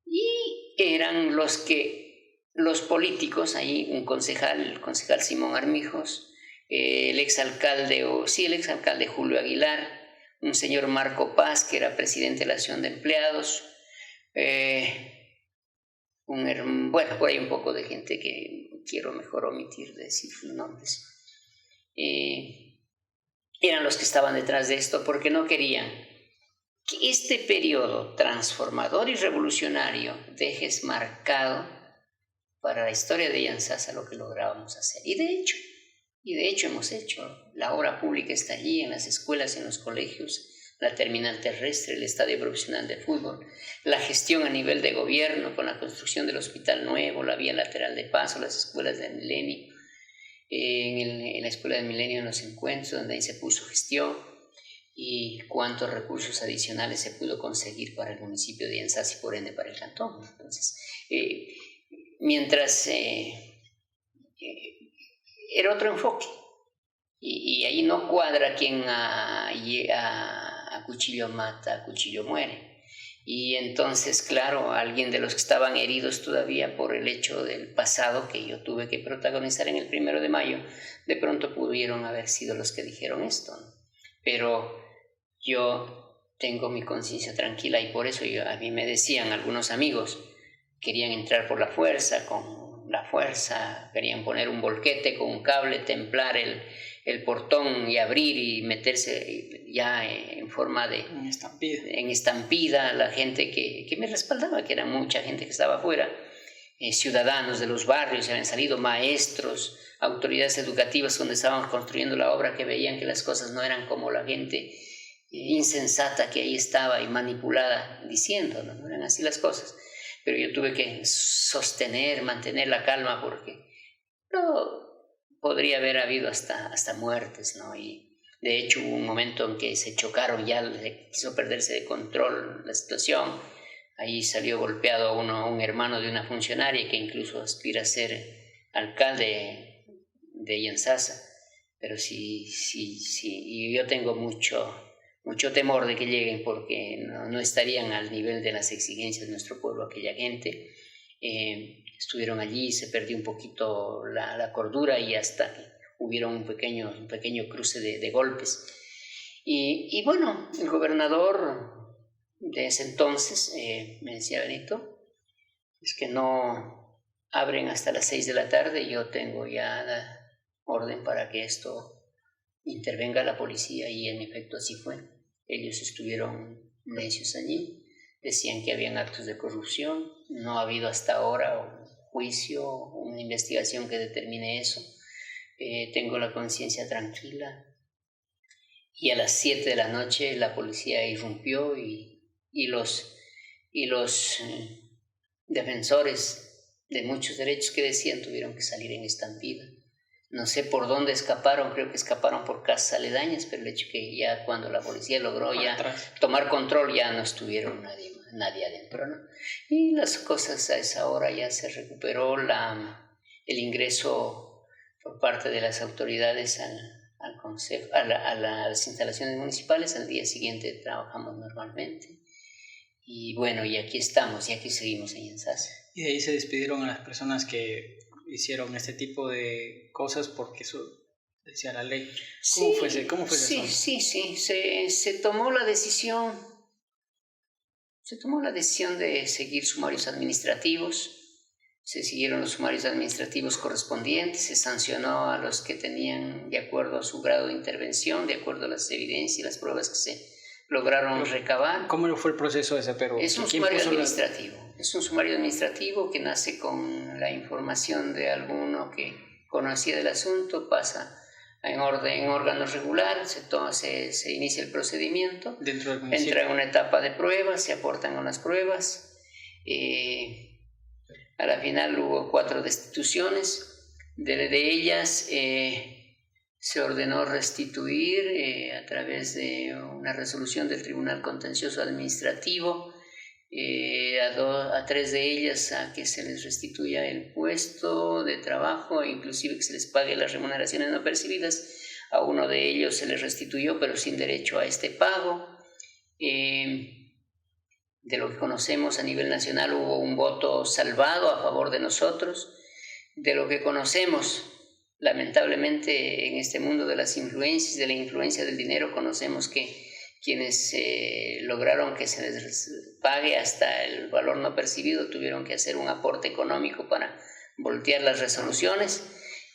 y eran los políticos, ahí un concejal, el concejal Simón Armijos, el exalcalde Julio Aguilar, un señor Marco Paz, que era presidente de la Asociación de Empleados, por ahí un poco de gente que quiero mejor omitir de decir sus nombres. Eran los que estaban detrás de esto porque no querían que este periodo transformador y revolucionario deje marcado para la historia de Yantzaza lo que lográbamos hacer. Y de hecho hemos hecho. La obra pública está allí, en las escuelas, en los colegios, la terminal terrestre, el estadio profesional de fútbol, la gestión a nivel de gobierno con la construcción del hospital nuevo, la vía lateral de paso, las escuelas del Milenio. En la escuela del Milenio en los encuentros, donde ahí se puso gestión y cuántos recursos adicionales se pudo conseguir para el municipio de Yantzaza y por ende para el cantón. Entonces, mientras era otro enfoque y ahí no cuadra quien a cuchillo mata, a cuchillo muere. Y entonces, claro, alguien de los que estaban heridos todavía por el hecho del pasado que yo tuve que protagonizar en el 1 de mayo, de pronto pudieron haber sido los que dijeron esto, ¿no? Pero yo tengo mi conciencia tranquila y por eso a mí me decían algunos amigos, querían entrar por la fuerza, querían poner un volquete con un cable, templar el portón y abrir y meterse ya en forma de... En estampida, la gente que me respaldaba, que era mucha gente que estaba afuera, ciudadanos de los barrios, habían salido maestros, autoridades educativas donde estábamos construyendo la obra, que veían que las cosas no eran como la gente insensata que ahí estaba y manipulada diciendo, no eran así las cosas. Pero yo tuve que mantener la calma porque no podría haber habido hasta muertes, ¿no? Y de hecho hubo un momento en que se chocaron, ya quiso perderse de control la situación. Ahí salió golpeado un hermano de una funcionaria que incluso aspira a ser alcalde de Yantzaza. Pero sí, y yo tengo mucho temor de que lleguen porque no estarían al nivel de las exigencias de nuestro pueblo aquella gente. Estuvieron allí, se perdió un poquito la cordura y hasta hubieron un pequeño cruce de golpes. Y bueno, el gobernador de ese entonces me decía: Benito, es que no abren hasta las 6 de la tarde, yo tengo ya la orden para que esto intervenga la policía, y en efecto así fue. Ellos estuvieron necios allí, decían que habían actos de corrupción, no ha habido hasta ahora un juicio, una investigación que determine eso. Tengo la conciencia tranquila. Y a las 7 de la noche la policía irrumpió y los defensores de muchos derechos que decían tuvieron que salir en estampida. No sé por dónde escaparon, creo que escaparon por casas aledañas, pero el hecho que ya cuando la policía logró ya tomar control ya no estuvieron nadie adentro, ¿no? Y las cosas a esa hora ya se recuperó el ingreso por parte de las autoridades al consejo, a las instalaciones municipales. Al día siguiente trabajamos normalmente. Y bueno, y aquí estamos, y aquí seguimos en Yensasa. Y de ahí se despidieron a las personas que hicieron este tipo de cosas porque eso decía la ley. ¿Cómo fue ese asunto? Sí. Se tomó la decisión. Se tomó la decisión de seguir sumarios administrativos. Se siguieron los sumarios administrativos correspondientes. Se sancionó a los que tenían, de acuerdo a su grado de intervención, de acuerdo a las evidencias y las pruebas que se lograron recabar. ¿Cómo fue el proceso ese? Es un sumario administrativo. Es un sumario administrativo que nace con la información de alguno que conocía del asunto, pasa en órganos regular, se inicia el procedimiento, entra en una etapa de pruebas, se aportan unas pruebas. A la final hubo 4 destituciones. De ellas se ordenó restituir a través de una resolución del Tribunal Contencioso Administrativo a 3 de ellas a que se les restituya el puesto de trabajo e inclusive que se les pague las remuneraciones no percibidas. A uno de ellos se les restituyó pero sin derecho a este pago. De lo que conocemos a nivel nacional hubo un voto salvado a favor de nosotros. De lo que conocemos, lamentablemente en este mundo de las influencias, de la influencia del dinero, conocemos que quienes lograron que se les pague hasta el valor no percibido tuvieron que hacer un aporte económico para voltear las resoluciones.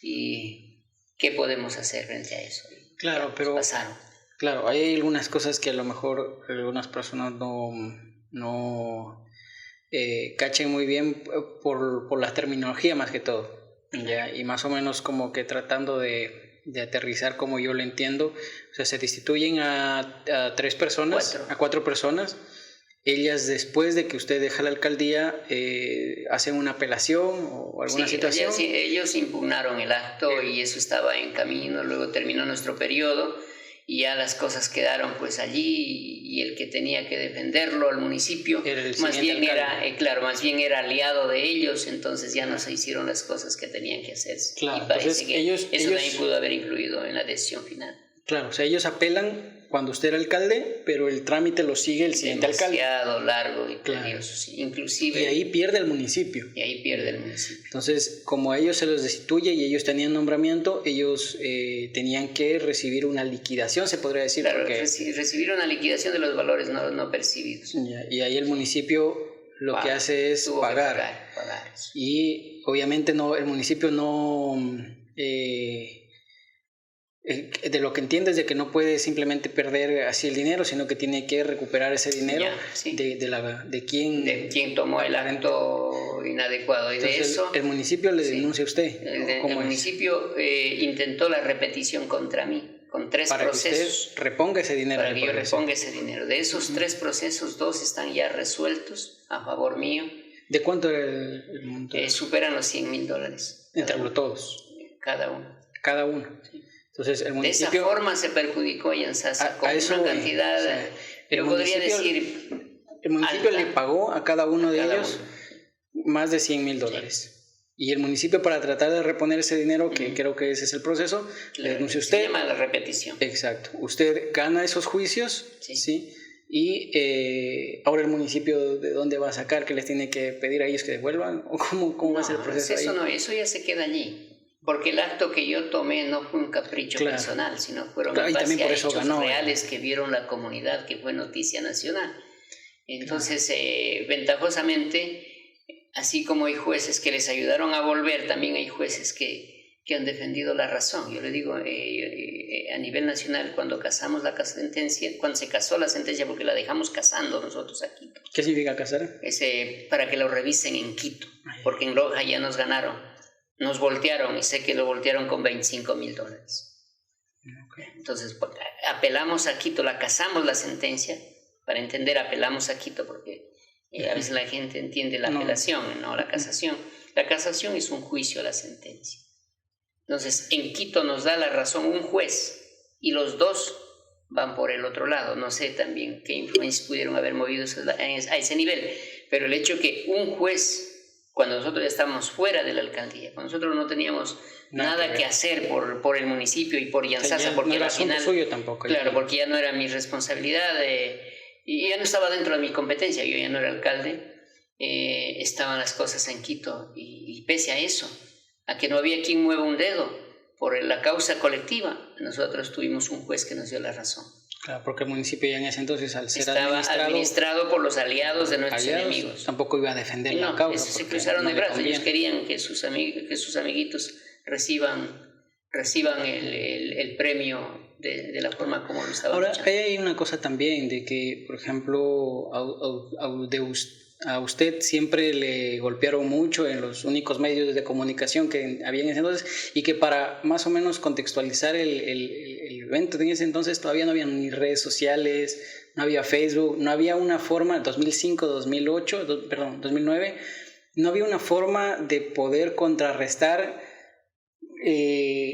¿Y qué podemos hacer frente a eso? Claro, pero pasaron. Claro, hay algunas cosas que a lo mejor algunas personas no cachen muy bien por la terminología más que todo, ¿ya? Y más o menos como que tratando de aterrizar como yo lo entiendo. O sea, se destituyen a 3 personas, a 4 personas. Ellas, después de que usted deja la alcaldía, hacen una apelación o alguna situación. Ellos impugnaron el acto y eso estaba en camino. Luego terminó nuestro periodo y ya las cosas quedaron pues allí, y el que tenía que defenderlo, el municipio, más bien era aliado de ellos. Entonces ya no se hicieron las cosas que tenían que hacerse. Claro, y parece que ellos también pudo haber influido en la decisión final. Claro, o sea, ellos apelan cuando usted era alcalde, pero el trámite lo sigue el siguiente alcalde. Demasiado largo y tedioso, sí. Inclusive. Y ahí pierde el municipio. Entonces, como a ellos se los destituye y ellos tenían nombramiento, ellos tenían que recibir una liquidación, se podría decir. Claro, recibir una liquidación de los valores no percibidos. Y ahí el municipio lo que hace es pagar. Y obviamente el municipio no... de lo que entiende es de que no puede simplemente perder así el dinero, sino que tiene que recuperar ese dinero de quien tomó el acto inadecuado. Y entonces, de eso el municipio le denuncia a usted. El municipio intentó la repetición contra mí con 3 procesos. Para que usted reponga ese dinero. Para que yo reponga ese dinero. De esos 3 procesos, 2 están ya resueltos a favor mío. ¿De cuánto era el monto? Superan los $100,000. Entre todos. Cada uno. Cada uno. Sí. Entonces, el municipio, de esa forma se perjudicó a Yensasa con una cantidad, yo podría decir... El municipio le pagó a cada uno de ellos más de $100,000. Sí. Y el municipio, para tratar de reponer ese dinero, que creo que ese es el proceso, le denuncia usted. Se llama la repetición. Exacto. Usted gana esos juicios, ¿sí? Y ahora el municipio, ¿de dónde va a sacar? ¿Que les tiene que pedir a ellos que devuelvan? ¿O cómo va a ser el proceso ahí? Eso ya se queda allí. Porque el acto que yo tomé no fue un capricho personal, sino fueron en base a hechos reales que vieron la comunidad, que fue noticia nacional. Entonces, ventajosamente, así como hay jueces que les ayudaron a volver, también hay jueces que han defendido la razón. Yo le digo, a nivel nacional, cuando casamos la sentencia, cuando se casó la sentencia, porque la dejamos casando nosotros aquí. ¿Qué significa casar? Para que lo revisen en Quito, porque en Loja ya nos ganaron. Nos voltearon, y sé que lo voltearon con $25,000. Okay. Entonces, apelamos a Quito, casamos la sentencia. Para entender, apelamos a Quito, porque a veces la gente entiende la apelación, no la casación. La casación es un juicio a la sentencia. Entonces, en Quito nos da la razón un juez, y los 2 van por el otro lado. No sé también qué influencias pudieron haber movido a ese nivel, pero el hecho que un juez cuando nosotros ya estábamos fuera de la alcaldía, cuando nosotros no teníamos nada que hacer por el municipio y por Yantzaza, porque no era al final suyo tampoco. Claro, porque ya no era mi responsabilidad y ya no estaba dentro de mi competencia, yo ya no era alcalde, estaban las cosas en Quito y pese a eso, a que no había quien mueva un dedo por la causa colectiva, nosotros tuvimos un juez que nos dio la razón. Claro, porque el municipio ya en ese entonces, al ser estaba administrado por los aliados de nuestros enemigos. Tampoco iba a defender la causa. Se cruzaron de brazos. Ellos querían que sus amiguitos reciban el premio de la forma como lo estaban Ahora, luchando. hay una cosa también de que, por ejemplo, a usted siempre le golpearon mucho en los únicos medios de comunicación que había en ese entonces, y que para más o menos contextualizar el evento de ese entonces todavía no había ni redes sociales, no había Facebook, no había una forma, 2009, no había una forma de poder contrarrestar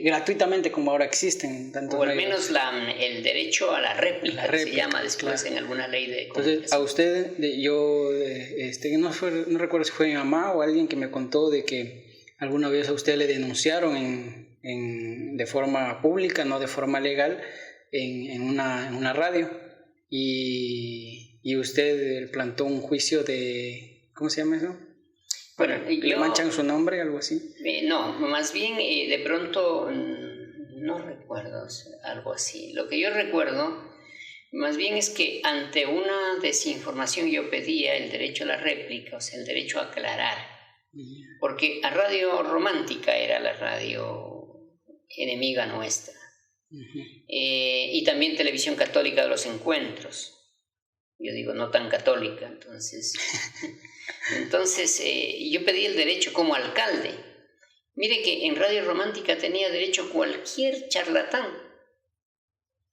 gratuitamente como ahora existen. O al menos el derecho a la réplica, que se llama después en alguna ley de comunicación. Entonces, a usted, no recuerdo si fue mi mamá o alguien que me contó de que alguna vez a usted le denunciaron de forma pública, no de forma legal, en una radio, y usted plantó un juicio de, ¿cómo se llama eso? Bueno, ¿Le manchan su nombre, algo así? No, más bien de pronto no recuerdo algo así. Lo que yo recuerdo más bien es que ante una desinformación yo pedía el derecho a la réplica, o sea, el derecho a aclarar. Porque a Radio Romántica era la radio enemiga nuestra. Y también Televisión Católica de los Encuentros. Yo digo, no tan católica, entonces... Entonces yo pedí el derecho como alcalde. Mire que en Radio Romántica tenía derecho cualquier charlatán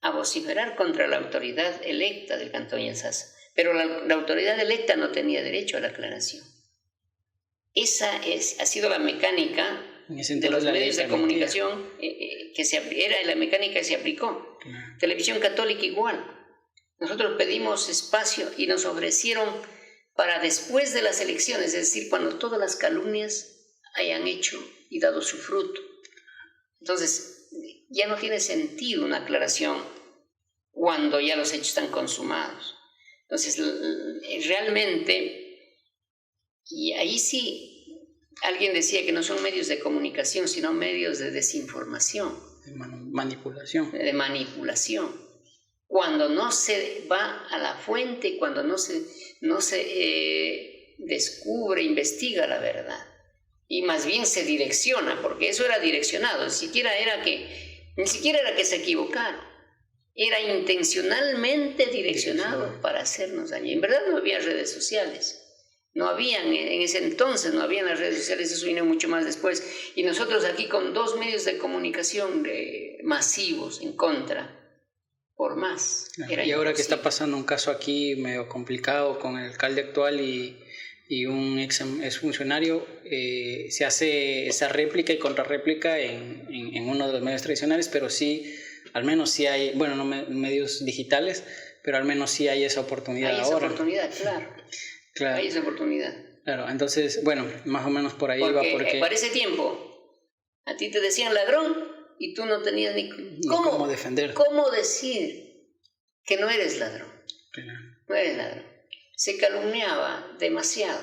a vociferar contra la autoridad electa del Cantón Yantzaza, pero la autoridad electa no tenía derecho a la aclaración. Esa ha sido la mecánica de los medios de comunicación, era la mecánica que se aplicó. Televisión Católica igual. Nosotros pedimos espacio y nos ofrecieron para después de las elecciones, es decir, cuando todas las calumnias hayan hecho y dado su fruto. Entonces, ya no tiene sentido una aclaración cuando ya los hechos están consumados. Entonces, realmente, y ahí sí, alguien decía que no son medios de comunicación, sino medios de desinformación. De manipulación. De manipulación. Cuando no se va a la fuente, cuando no se descubre, investiga la verdad, y más bien se direcciona, porque eso era direccionado, ni siquiera era que se equivocaron, era intencionalmente direccionado para hacernos daño. En verdad no había redes sociales, en ese entonces no habían las redes sociales, eso vino mucho más después, y nosotros aquí con 2 medios de comunicación masivos en contra, por más. Y ahora que está pasando un caso aquí medio complicado con el alcalde actual y un ex funcionario, se hace esa réplica y contrarréplica en uno de los medios tradicionales, pero sí, al menos sí hay, bueno, no medios digitales, pero al menos sí hay esa oportunidad ahora. Hay esa oportunidad, claro. Hay esa oportunidad. Claro, entonces, bueno, más o menos por ahí va. Porque para ese tiempo, a ti te decían ladrón, y tú no tenías ni cómo defender. ¿Cómo decir que no eres ladrón? Claro. No eres ladrón. Se calumniaba demasiado.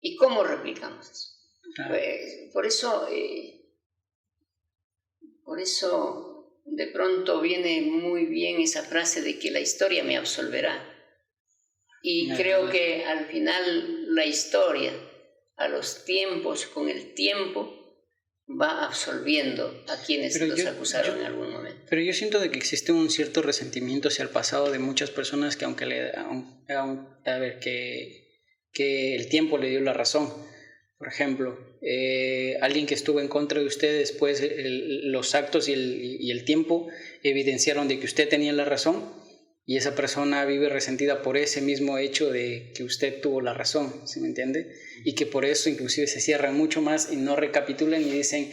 ¿Y cómo replicamos eso? Claro. Por eso de pronto viene muy bien esa frase de que la historia me absolverá. Y creo que al final la historia, a los tiempos, con el tiempo, va absolviendo a quienes los acusaron en algún momento. Pero yo siento de que existe un cierto resentimiento hacia el pasado de muchas personas que que el tiempo le dio la razón. Por ejemplo, alguien que estuvo en contra de usted, después los actos y el tiempo evidenciaron de que usted tenía la razón, y esa persona vive resentida por ese mismo hecho de que usted tuvo la razón, ¿sí me entiende? Y que por eso inclusive se cierran mucho más y no recapitulan y dicen,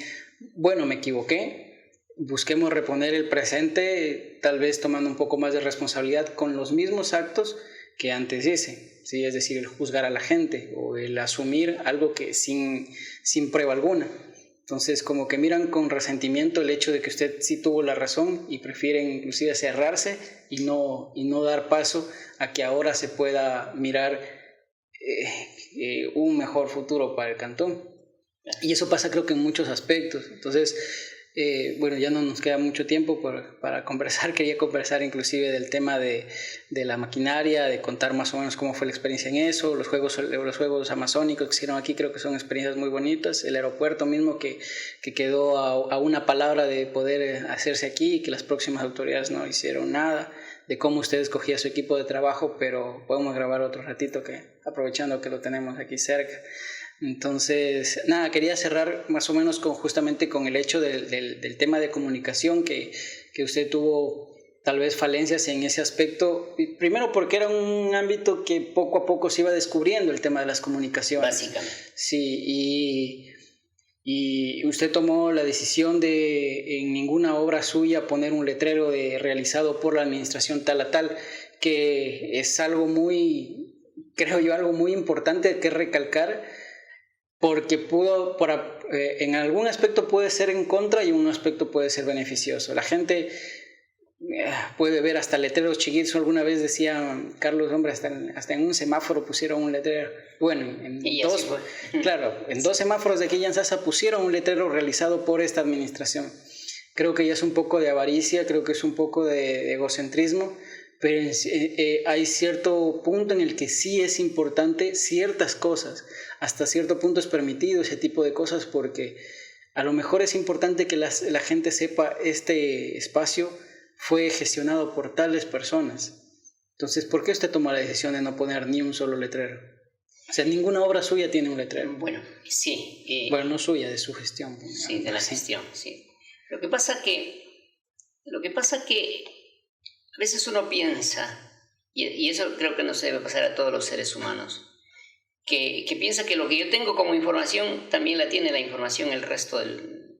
bueno, me equivoqué, busquemos reponer el presente, tal vez tomando un poco más de responsabilidad con los mismos actos que antes hice, ¿sí? Es decir, el juzgar a la gente o el asumir algo que sin prueba alguna. Entonces, como que miran con resentimiento el hecho de que usted sí tuvo la razón y prefieren inclusive cerrarse y no dar paso a que ahora se pueda mirar un mejor futuro para el cantón. Y eso pasa creo que en muchos aspectos. Entonces, bueno, ya no nos queda mucho tiempo para conversar. Quería conversar inclusive del tema de la maquinaria, de contar más o menos cómo fue la experiencia en eso, los juegos amazónicos que hicieron aquí, creo que son experiencias muy bonitas, el aeropuerto mismo que quedó a una palabra de poder hacerse aquí y que las próximas autoridades no hicieron nada, de cómo usted escogía su equipo de trabajo, pero podemos grabar otro ratito, aprovechando que lo tenemos aquí cerca. Entonces, nada, quería cerrar más o menos justamente con el hecho del tema de comunicación, que usted tuvo tal vez falencias en ese aspecto, primero porque era un ámbito que poco a poco se iba descubriendo el tema de las comunicaciones. Básicamente. Sí, y usted tomó la decisión de en ninguna obra suya poner un letrero realizado por la administración tal a tal, que es algo creo yo, algo muy importante que recalcar, porque en algún aspecto puede ser en contra y en un aspecto puede ser beneficioso. La gente puede ver hasta letreros chiquitos. Alguna vez decía Carlos, hombre, hasta en un semáforo pusieron un letrero. Bueno, en dos semáforos de aquí en Sasa pusieron un letrero realizado por esta administración. Creo que ya es un poco de avaricia, creo que es un poco de egocentrismo, pero hay cierto punto en el que sí es importante ciertas cosas. Hasta cierto punto es permitido ese tipo de cosas, porque a lo mejor es importante que la gente sepa este espacio fue gestionado por tales personas. Entonces, ¿por qué usted tomó la decisión de no poner ni un solo letrero? O sea, ninguna obra suya tiene un letrero. Bueno, sí. Bueno, no suya, de su gestión. Sí, de la gestión, sí. Lo que pasa que a veces uno piensa, y eso creo que nos debe pasar a todos los seres humanos, que piensa que lo que yo tengo como información también la tiene la información el resto del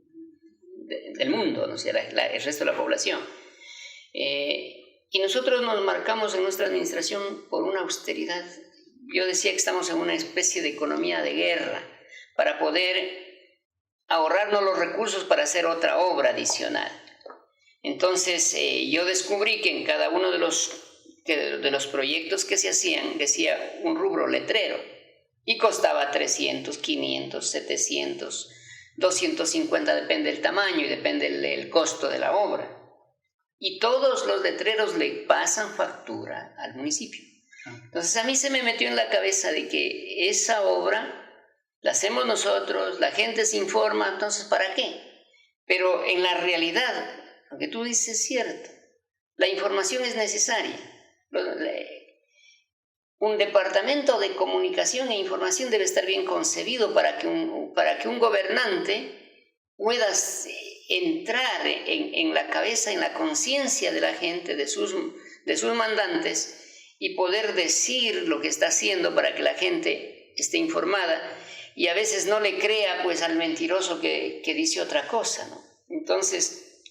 mundo, ¿no? O sea, el resto de la población. Y nosotros nos marcamos en nuestra administración por una austeridad. Yo decía que estamos en una especie de economía de guerra para poder ahorrarnos los recursos para hacer otra obra adicional. Entonces yo descubrí que en cada uno de los proyectos que se hacían decía un rubro letrero y costaba 300, 500, 700, 250, depende del tamaño y depende del costo de la obra. Y todos los letreros le pasan factura al municipio. Entonces a mí se me metió en la cabeza de que esa obra la hacemos nosotros, la gente se informa, entonces ¿para qué? Pero en la realidad, lo que tú dices es cierto, la información es necesaria. Un departamento de comunicación e información debe estar bien concebido para que un gobernante pueda entrar en la cabeza, en la conciencia de la gente, de sus mandantes, y poder decir lo que está haciendo para que la gente esté informada y a veces no le crea pues al mentiroso que dice otra cosa, ¿no? Entonces,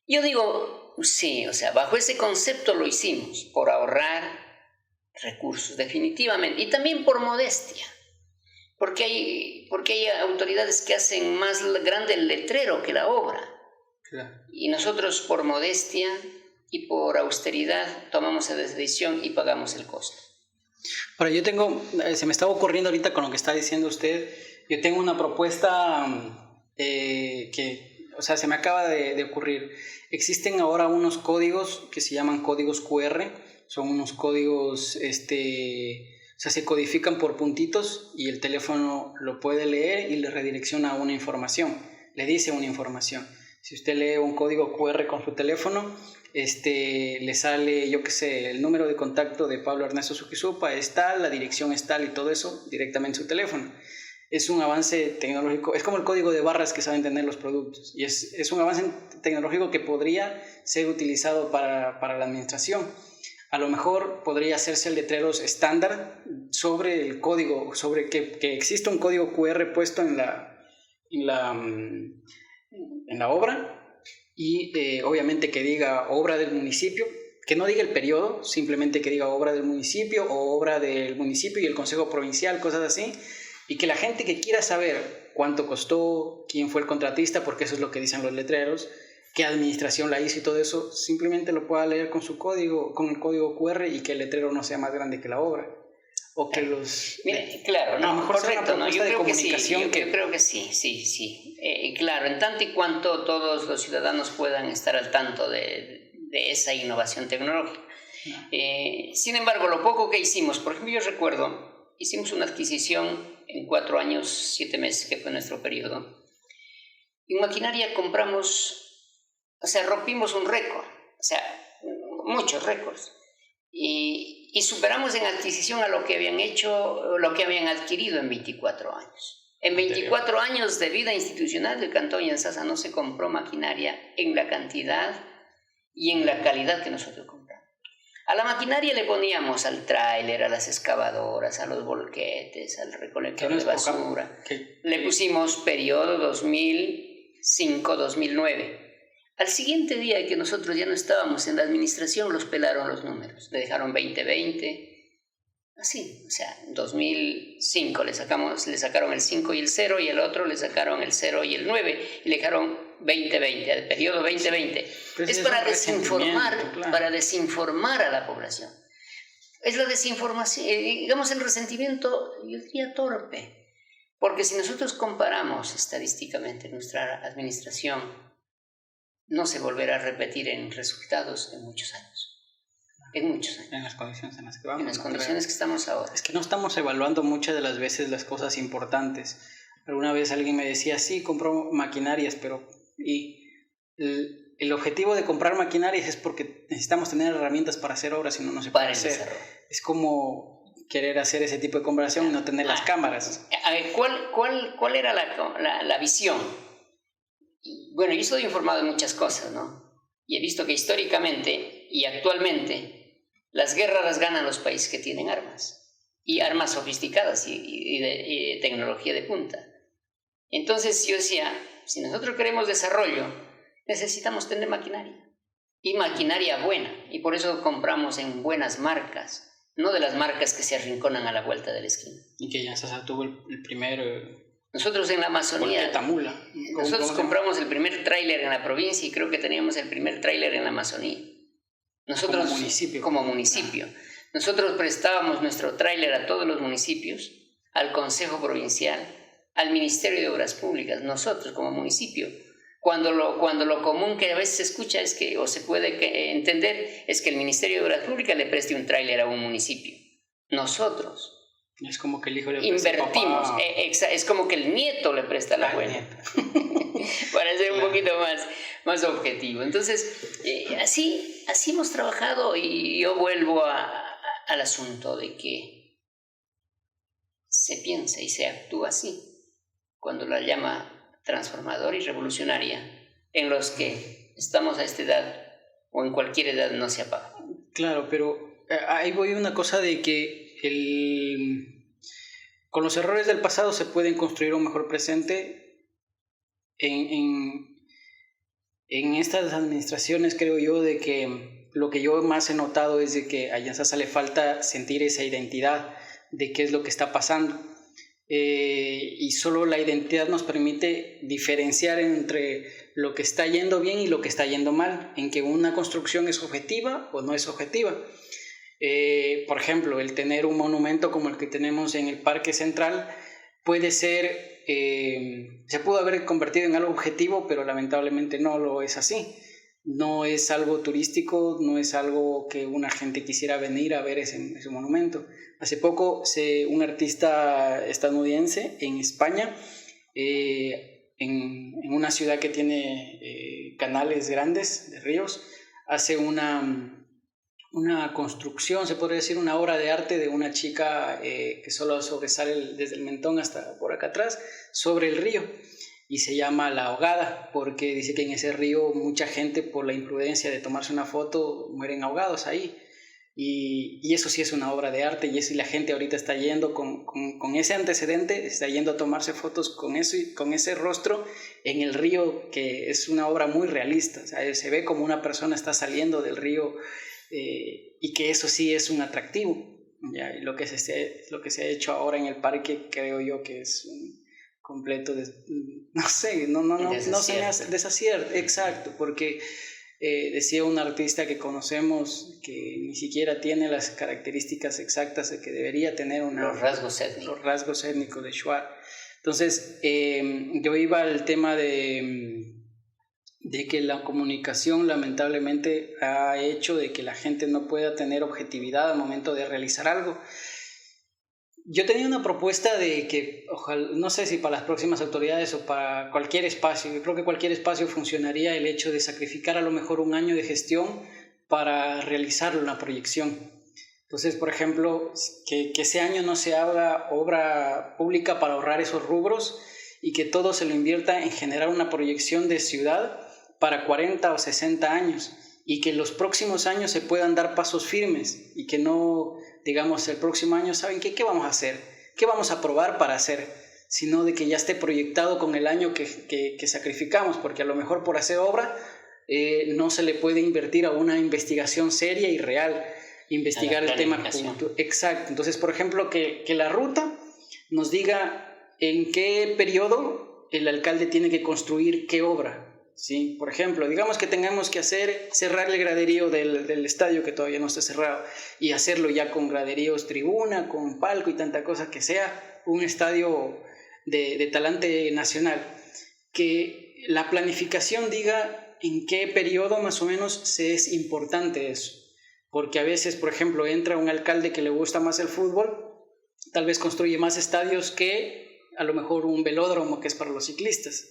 yo digo, sí, o sea, bajo ese concepto lo hicimos, por ahorrar recursos, definitivamente, y también por modestia, porque hay autoridades que hacen más grande el letrero que la obra. Claro. Y nosotros por modestia y por austeridad tomamos esa decisión y pagamos el costo. Ahora, se me estaba ocurriendo ahorita con lo que está diciendo usted, yo tengo una propuesta o sea, se me acaba de ocurrir. Existen ahora unos códigos que se llaman códigos QR, son unos códigos, o sea, se codifican por puntitos y el teléfono lo puede leer y le redirecciona a una información, le dice una información. Si usted lee un código QR con su teléfono, le sale, yo qué sé, el número de contacto de Pablo Ernesto Suquisupa es tal, la dirección es tal y todo eso directamente en su teléfono. Es un avance tecnológico, es como el código de barras que saben tener los productos, y es un avance tecnológico que podría ser utilizado para la administración. A lo mejor podría hacerse letreros estándar sobre el código, sobre que exista un código QR puesto en la obra, y obviamente que diga obra del municipio, que no diga el periodo, simplemente que diga obra del municipio o obra del municipio y el Consejo Provincial, cosas así, y que la gente que quiera saber cuánto costó, quién fue el contratista, porque eso es lo que dicen los letreros, qué administración la hizo y todo eso, simplemente lo pueda leer con su código, con el código QR, y que el letrero no sea más grande que la obra. O que los... Mire, claro, no, a lo mejor correcto, no, yo creo que sí, yo creo que sí, sí. Claro, en tanto y cuanto todos los ciudadanos puedan estar al tanto de esa innovación tecnológica. Sin embargo, lo poco que hicimos, por ejemplo, yo recuerdo, hicimos una adquisición en 4 años, 7 meses, que fue nuestro periodo. En maquinaria compramos, o sea, rompimos un récord, o sea, muchos récords. Y superamos en adquisición a lo que habían hecho, lo que habían adquirido en 24 años. En 24 años de vida institucional del Cantón Yantzaza no se compró maquinaria en la cantidad y en la calidad que nosotros compramos. A la maquinaria le poníamos al tráiler, a las excavadoras, a los volquetes, al recolector de basura. Le pusimos periodo 2005-2009. Al siguiente día que nosotros ya no estábamos en la administración, los pelaron los números. Le dejaron 2020, así, o sea, 2005 le sacaron el 5 y el 0, y el otro le sacaron el 0 y el 9, y le dejaron 2020, el periodo 2020. Pues es para desinformar a la población. Es la desinformación, digamos, el resentimiento, yo diría torpe. Porque si nosotros comparamos estadísticamente nuestra administración, no se volverá a repetir en resultados en muchos años. En muchos años. En las condiciones en las que vamos. En las condiciones que estamos ahora. Es que no estamos evaluando muchas de las veces las cosas importantes. Alguna vez alguien me decía, sí, compro maquinarias, pero... Y el objetivo de comprar maquinarias es porque necesitamos tener herramientas para hacer obras, si no, no se puede hacer. Es como querer hacer ese tipo de comparación y no tener las cámaras. A ver, ¿cuál era la visión? Bueno, yo estoy informado de muchas cosas, ¿no? Y he visto que históricamente y actualmente las guerras las ganan los países que tienen armas. Y armas sofisticadas y de tecnología de punta. Entonces yo decía, si nosotros queremos desarrollo, necesitamos tener maquinaria. Y maquinaria buena. Y por eso compramos en buenas marcas. No de las marcas que se arrinconan a la vuelta de la esquina. Y que Yantzaza tuvo el primer... Nosotros en la Amazonía, nosotros compramos el primer tráiler en la provincia y creo que teníamos el primer tráiler en la Amazonía. Nosotros, como municipio. Nosotros prestábamos nuestro tráiler a todos los municipios, al Consejo Provincial, al Ministerio de Obras Públicas, nosotros como municipio. Cuando lo común que a veces se escucha es que, o se puede entender, es que el Ministerio de Obras Públicas le preste un tráiler a un municipio. Nosotros es como que el hijo le presta invertimos, es como que el nieto le presta a la abuela. Para ser un poquito más objetivo. Entonces, así hemos trabajado, y yo vuelvo al asunto de que se piensa y se actúa así cuando la llama transformadora y revolucionaria en los que estamos a esta edad o en cualquier edad no se apaga. Claro, pero ahí voy a una cosa de que con los errores del pasado se pueden construir un mejor presente. En estas administraciones creo yo de que lo que yo más he notado es de que a Yantzaza le falta sentir esa identidad de qué es lo que está pasando. Y solo la identidad nos permite diferenciar entre lo que está yendo bien y lo que está yendo mal, en que una construcción es objetiva o no es objetiva. Por ejemplo, el tener un monumento como el que tenemos en el Parque Central puede ser, se pudo haber convertido en algo objetivo, pero lamentablemente no lo es así. No es algo turístico, no es algo que una gente quisiera venir a ver ese monumento. Hace poco un artista estadounidense en España, en una ciudad que tiene canales grandes de ríos, hace una construcción, se podría decir una obra de arte de una chica que solo sobresale desde el mentón hasta por acá atrás, sobre el río, y se llama La Ahogada, porque dice que en ese río mucha gente, por la imprudencia de tomarse una foto, mueren ahogados ahí, y eso sí es una obra de arte, y la gente ahorita está yendo con ese antecedente, está yendo a tomarse fotos con ese rostro en el río, que es una obra muy realista. O sea, se ve como una persona está saliendo del río y que eso sí es un atractivo. ¿Ya? Y lo que se ha hecho ahora en el parque, creo yo que es un completo, no sé, no se me hace desacierto, exacto, porque decía un artista que conocemos que ni siquiera tiene las características exactas de que debería tener los rasgos étnicos de Shuar. Entonces, yo iba al tema de que la comunicación lamentablemente ha hecho de que la gente no pueda tener objetividad al momento de realizar algo. Yo tenía una propuesta de que, ojalá, no sé si para las próximas autoridades o para cualquier espacio, yo creo que cualquier espacio funcionaría el hecho de sacrificar a lo mejor un año de gestión para realizar una proyección. Entonces, por ejemplo, que ese año no se haga obra pública para ahorrar esos rubros y que todo se lo invierta en generar una proyección de ciudad para 40 o 60 años y que los próximos años se puedan dar pasos firmes y que no, digamos, el próximo año, ¿saben qué? ¿Qué vamos a hacer? ¿Qué vamos a probar para hacer? Sino de que ya esté proyectado con el año que sacrificamos, porque a lo mejor por hacer obra no se le puede invertir a una investigación seria y real, investigar el tema. Exacto. Entonces, por ejemplo, que la ruta nos diga en qué periodo el alcalde tiene que construir qué obra. ¿Sí? Por ejemplo, digamos que tengamos que cerrar el graderío del estadio que todavía no está cerrado y hacerlo ya con graderíos tribuna, con palco y tanta cosa, que sea un estadio de talante nacional. Que la planificación diga en qué periodo más o menos es importante eso. Porque a veces, por ejemplo, entra un alcalde que le gusta más el fútbol, tal vez construye más estadios que a lo mejor un velódromo que es para los ciclistas,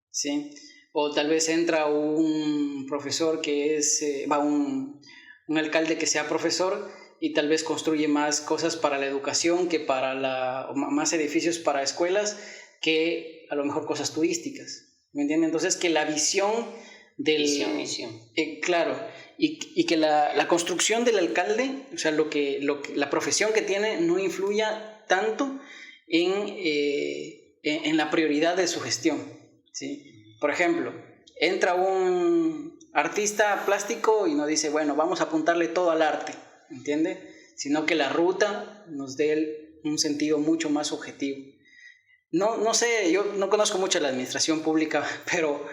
¿sí? O tal vez entra un profesor que es, un alcalde que sea profesor y tal vez construye más cosas para la educación que más edificios para escuelas que a lo mejor cosas turísticas, ¿me entienden? Entonces que la visión Misión. Claro, y que la construcción del alcalde, o sea, la profesión que tiene no influya tanto en la prioridad de su gestión, ¿sí? Por ejemplo, entra un artista plástico y nos dice, bueno, vamos a apuntarle todo al arte, ¿entiende? Sino que la ruta nos dé un sentido mucho más objetivo. No sé, yo no conozco mucho la administración pública, pero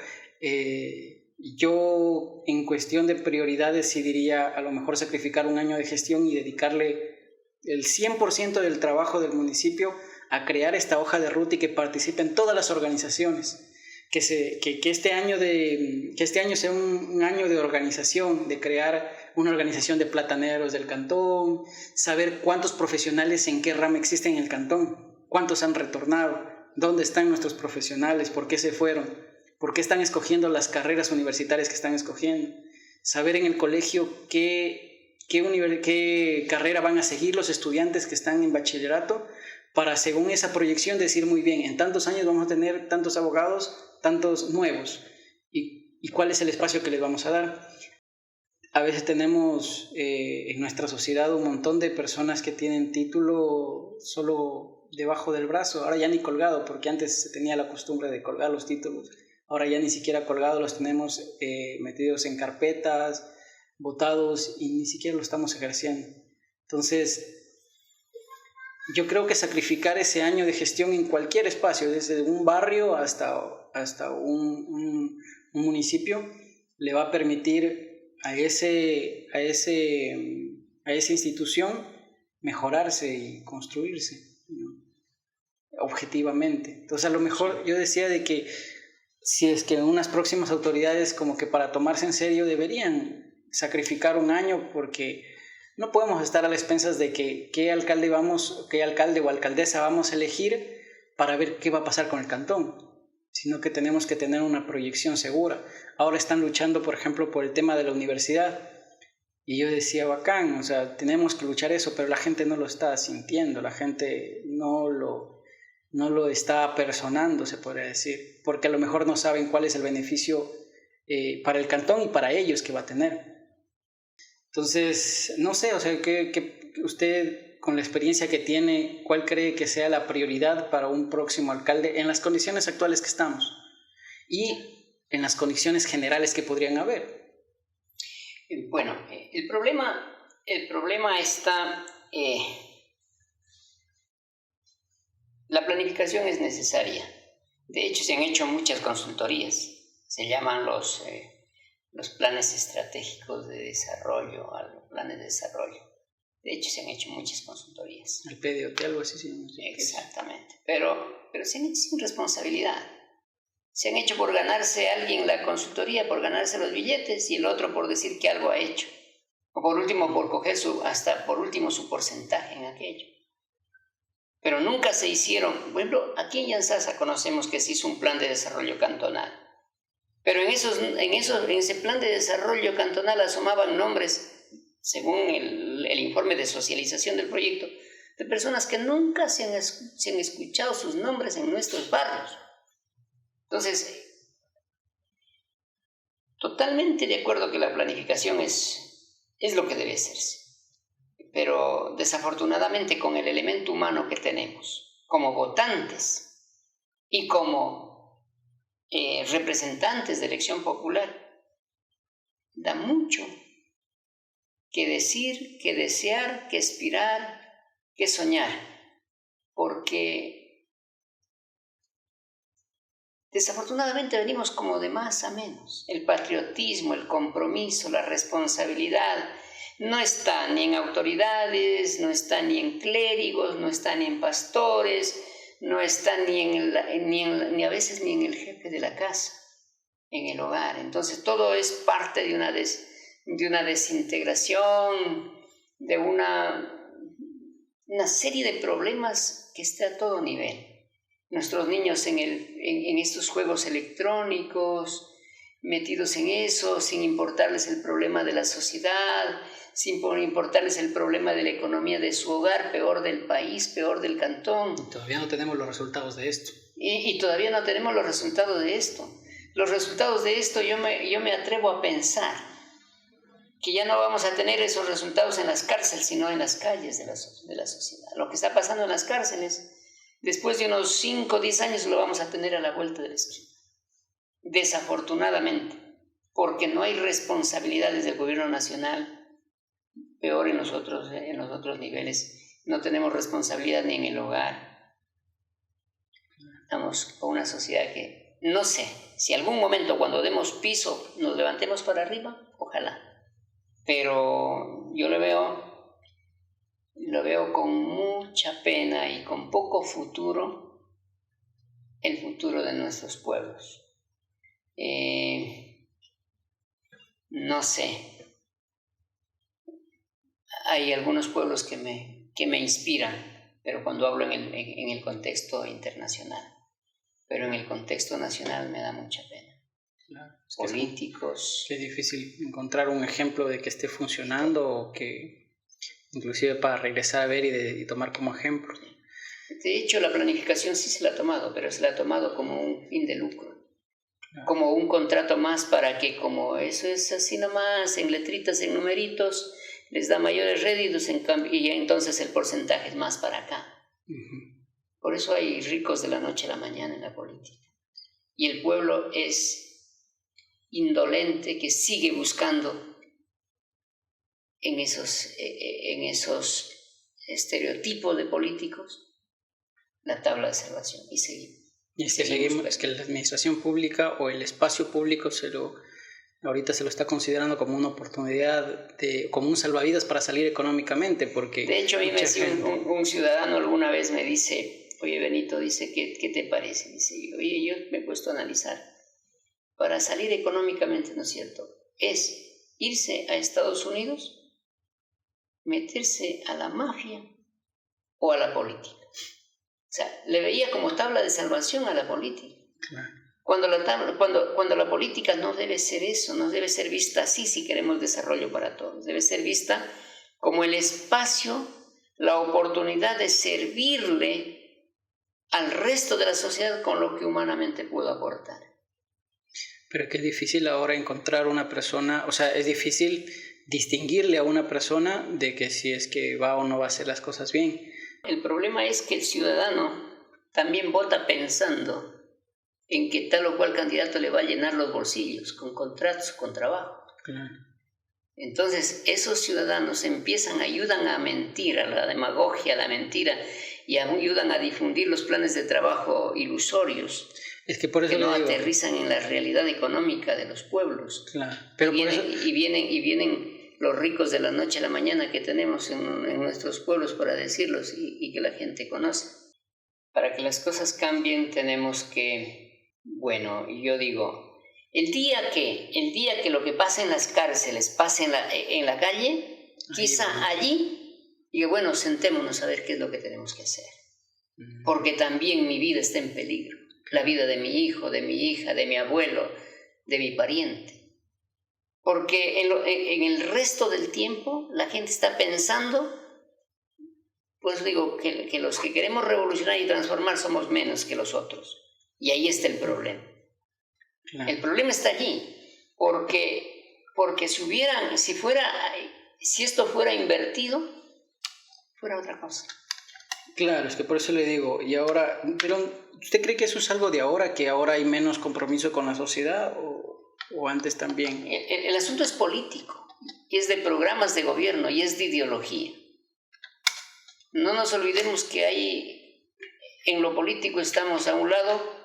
yo en cuestión de prioridades sí diría a lo mejor sacrificar un año de gestión y dedicarle el 100% del trabajo del municipio a crear esta hoja de ruta y que participen todas las organizaciones. Que este año sea un año de organización, de crear una organización de plataneros del cantón, saber cuántos profesionales en qué rama existen en el cantón, cuántos han retornado, dónde están nuestros profesionales, por qué se fueron, por qué están escogiendo las carreras universitarias que están escogiendo, saber en el colegio qué carrera van a seguir los estudiantes que están en bachillerato, para según esa proyección decir muy bien, en tantos años vamos a tener tantos abogados, tantos nuevos, y cuál es el espacio que les vamos a dar. A veces tenemos en nuestra sociedad un montón de personas que tienen título solo debajo del brazo, ahora ya ni colgado, porque antes se tenía la costumbre de colgar los títulos, ahora ya ni siquiera colgados, los tenemos metidos en carpetas, botados, y ni siquiera lo estamos ejerciendo. Entonces, yo creo que sacrificar ese año de gestión en cualquier espacio, desde un barrio hasta un municipio, le va a permitir a esa institución mejorarse y construirse, ¿no? Objetivamente. Entonces, a lo mejor yo decía de que si es que unas próximas autoridades como que para tomarse en serio deberían sacrificar un año, porque no podemos estar a las expensas de qué alcalde o alcaldesa vamos a elegir para ver qué va a pasar con el cantón, sino que tenemos que tener una proyección segura. Ahora están luchando, por ejemplo, por el tema de la universidad, y yo decía, bacán, o sea, tenemos que luchar eso, pero la gente no lo está sintiendo, la gente no lo está personando, se podría decir, porque a lo mejor no saben cuál es el beneficio para el cantón y para ellos que va a tener. Entonces, no sé, o sea, que usted, con la experiencia que tiene, ¿cuál cree que sea la prioridad para un próximo alcalde en las condiciones actuales que estamos y en las condiciones generales que podrían haber? Bueno, el problema está... la planificación es necesaria. De hecho, se han hecho muchas consultorías. Se llaman los planes estratégicos de desarrollo, los planes de desarrollo. De hecho, se han hecho muchas consultorías. El PDOT, algo así, sí. Exactamente. Pero se han hecho sin responsabilidad. Se han hecho por ganarse alguien la consultoría, por ganarse los billetes, y el otro por decir que algo ha hecho. O por último, por coger su porcentaje en aquello. Pero nunca se hicieron. Por ejemplo, aquí en Yantzaza conocemos que se hizo un plan de desarrollo cantonal. Pero en ese plan de desarrollo cantonal asomaban nombres, según el informe de socialización del proyecto, de personas que nunca se han escuchado sus nombres en nuestros barrios. Entonces, totalmente de acuerdo que la planificación es lo que debe hacerse. Pero desafortunadamente con el elemento humano que tenemos, como votantes y como representantes de elección popular, da mucho que decir, que desear, que aspirar, que soñar, porque desafortunadamente venimos como de más a menos. El patriotismo, el compromiso, la responsabilidad no está ni en autoridades, no está ni en clérigos, no está ni en pastores, no está ni a veces ni en el jefe de la casa, en el hogar. Entonces todo es parte de una desintegración, de una serie de problemas que está a todo nivel. Nuestros niños en estos juegos electrónicos, metidos en eso, sin importarles el problema de la sociedad, sin importarles el problema de la economía de su hogar, peor del país, peor del cantón. Y todavía no tenemos los resultados de esto. Y todavía no tenemos los resultados de esto. Los resultados de esto yo me atrevo a pensar que ya no vamos a tener esos resultados en las cárceles, sino en las calles de la sociedad. Lo que está pasando en las cárceles, después de unos 5 o 10 años lo vamos a tener a la vuelta de la esquina. Desafortunadamente, porque no hay responsabilidades del gobierno nacional, peor en los otros niveles, no tenemos responsabilidad ni en el hogar. Estamos con una sociedad que, no sé, si algún momento cuando demos piso nos levantemos para arriba, ojalá, pero yo lo veo con mucha pena y con poco futuro, el futuro de nuestros pueblos. No sé, hay algunos pueblos que me inspiran, pero cuando hablo en el contexto internacional, pero en el contexto nacional me da mucha pena. Claro, es políticos. Es difícil encontrar un ejemplo de que esté funcionando o que inclusive para regresar a ver y tomar como ejemplo. De hecho, la planificación sí se la ha tomado, pero se la ha tomado como un fin de lucro. Claro. Como un contrato más para que, como eso es así nomás, en letritas, en numeritos, les da mayores réditos y entonces el porcentaje es más para acá. Uh-huh. Por eso hay ricos de la noche a la mañana en la política. Y el pueblo es indolente que sigue buscando en esos estereotipos de políticos la tabla de salvación y seguimos. Y seguimos, es que la administración pública o el espacio público ahorita se lo está considerando como una oportunidad, como un salvavidas para salir económicamente, porque... De hecho, a mí un ciudadano alguna vez me dice, oye Benito, dice, ¿qué te parece? Dice, oye, yo me he puesto a analizar, para salir económicamente, ¿no es cierto? Es irse a Estados Unidos, meterse a la mafia o a la política. O sea, le veía como tabla de salvación a la política. Claro. Cuando la política no debe ser eso, no debe ser vista así si queremos desarrollo para todos. Debe ser vista como el espacio, la oportunidad de servirle al resto de la sociedad con lo que humanamente puedo aportar. Pero que es difícil ahora encontrar una persona, o sea, es difícil distinguirle a una persona de que si es que va o no va a hacer las cosas bien. El problema es que el ciudadano también vota pensando en que tal o cual candidato le va a llenar los bolsillos con contratos, con trabajo. Claro. Entonces esos ciudadanos ayudan a mentir, a la demagogia, a la mentira, y ayudan a difundir los planes de trabajo ilusorios. Es que por eso que no aterrizan en la realidad económica de los pueblos. Claro, pero y vienen los ricos de la noche a la mañana que tenemos en nuestros pueblos, para decirlos, y que la gente conoce. Para que las cosas cambien tenemos que, bueno, yo digo, el día que lo que pasa en las cárceles pase en la calle, quizá allí, y bueno, sentémonos a ver qué es lo que tenemos que hacer. Porque también mi vida está en peligro. La vida de mi hijo, de mi hija, de mi abuelo, de mi pariente. Porque en el resto del tiempo la gente está pensando, pues digo, que los que queremos revolucionar y transformar somos menos que los otros. Y ahí está el problema. Claro. El problema está allí, porque si esto fuera invertido, fuera otra cosa. Claro, es que por eso le digo, y ahora, pero ¿usted cree que eso es algo de ahora, que ahora hay menos compromiso con la sociedad, o antes también? El asunto es político, y es de programas de gobierno, y es de ideología. No nos olvidemos que en lo político estamos a un lado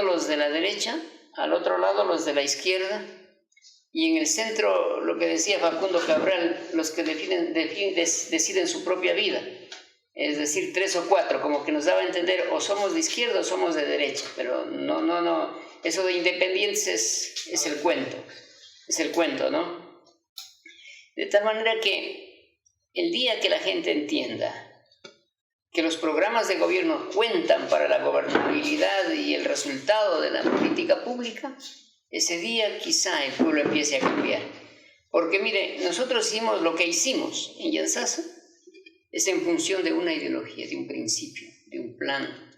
los de la derecha, al otro lado los de la izquierda, y en el centro, lo que decía Facundo Cabral, los que deciden su propia vida. Es decir, 3 o 4, como que nos daba a entender, o somos de izquierda o somos de derecha, pero no, eso de independientes es el cuento, ¿no? De tal manera que el día que la gente entienda que los programas de gobierno cuentan para la gobernabilidad y el resultado de la política pública, ese día quizá el pueblo empiece a cambiar. Porque mire, nosotros hicimos lo que hicimos en Yantzaza, es en función de una ideología, de un principio, de un plan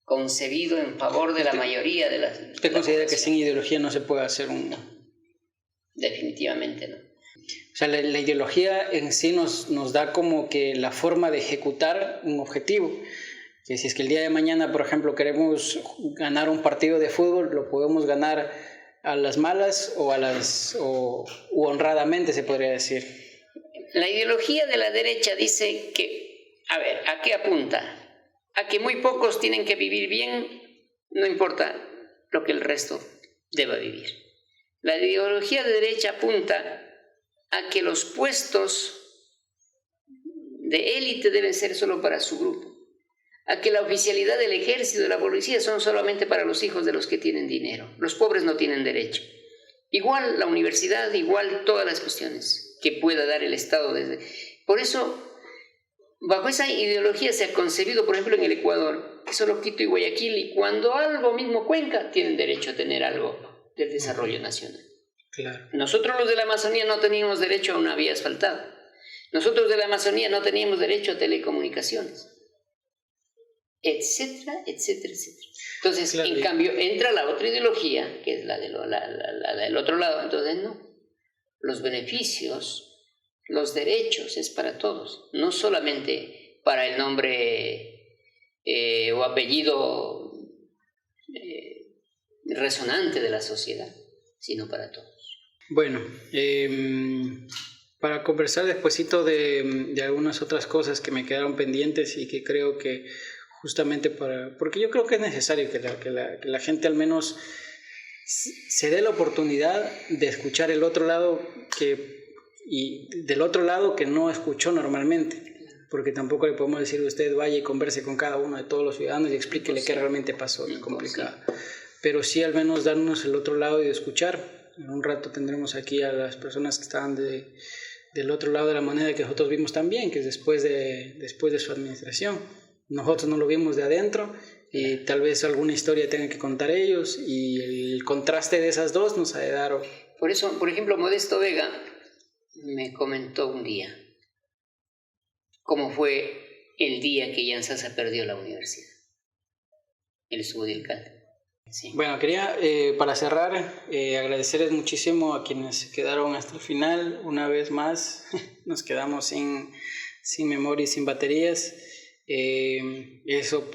concebido en favor de la mayoría de las... ¿Usted considera que sin ideología no se puede hacer un...? Definitivamente no. O sea, la ideología en sí nos da como que la forma de ejecutar un objetivo. Que si es que el día de mañana, por ejemplo, queremos ganar un partido de fútbol, lo podemos ganar a las malas o honradamente, se podría decir. La ideología de la derecha dice que, a ver, ¿a qué apunta? A que muy pocos tienen que vivir bien, no importa lo que el resto deba vivir. La ideología de derecha apunta a que los puestos de élite deben ser solo para su grupo, a que la oficialidad del ejército y de la policía son solamente para los hijos de los que tienen dinero. Los pobres no tienen derecho. Igual la universidad, igual todas las cuestiones que pueda dar el Estado. Por eso, bajo esa ideología se ha concebido, por ejemplo, en el Ecuador, que solo Quito y Guayaquil, y cuando algo mismo Cuenca, tienen derecho a tener algo del desarrollo nacional. Claro. Nosotros los de la Amazonía no teníamos derecho a una vía asfaltada. Nosotros de la Amazonía no teníamos derecho a telecomunicaciones. Etcétera, etcétera, etcétera. Entonces, claro, en cambio, entra la otra ideología, que es la del otro lado. Entonces, no. Los beneficios, los derechos es para todos, no solamente para el nombre o apellido resonante de la sociedad, sino para todos. Bueno, para conversar despuesito de algunas otras cosas que me quedaron pendientes y que creo que justamente porque yo creo que es necesario que la gente al menos se dé la oportunidad de escuchar el otro lado y del otro lado que no escuchó normalmente, porque tampoco le podemos decir usted vaya y converse con cada uno de todos los ciudadanos y explíquele qué realmente pasó, es complicado, pero sí al menos darnos el otro lado y escuchar. En un rato tendremos aquí a las personas que estaban del otro lado de la moneda que nosotros vimos también, que es después de su administración. Nosotros no lo vimos de adentro y tal vez alguna historia tengan que contar ellos, y el contraste de esas dos nos ha de dar... Por eso, por ejemplo, Modesto Vega me comentó un día cómo fue el día que Yantzaza perdió la universidad. Él estuvo de alcalde. Sí. Bueno, quería, para cerrar, agradecerles muchísimo a quienes quedaron hasta el final. Una vez más, nos quedamos sin memoria y sin baterías. Eso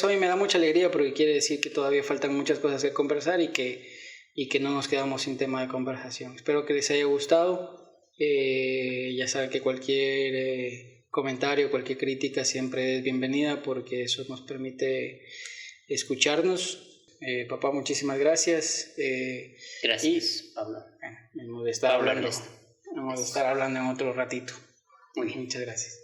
a mí me da mucha alegría, porque quiere decir que todavía faltan muchas cosas que conversar y que y que no nos quedamos sin tema de conversación. Espero que les haya gustado. Ya saben que cualquier comentario, cualquier crítica siempre es bienvenida porque eso nos permite escucharnos. Papá, muchísimas gracias. Gracias, Pablo. Bueno, hemos de estar hablando en otro ratito. Muchas gracias.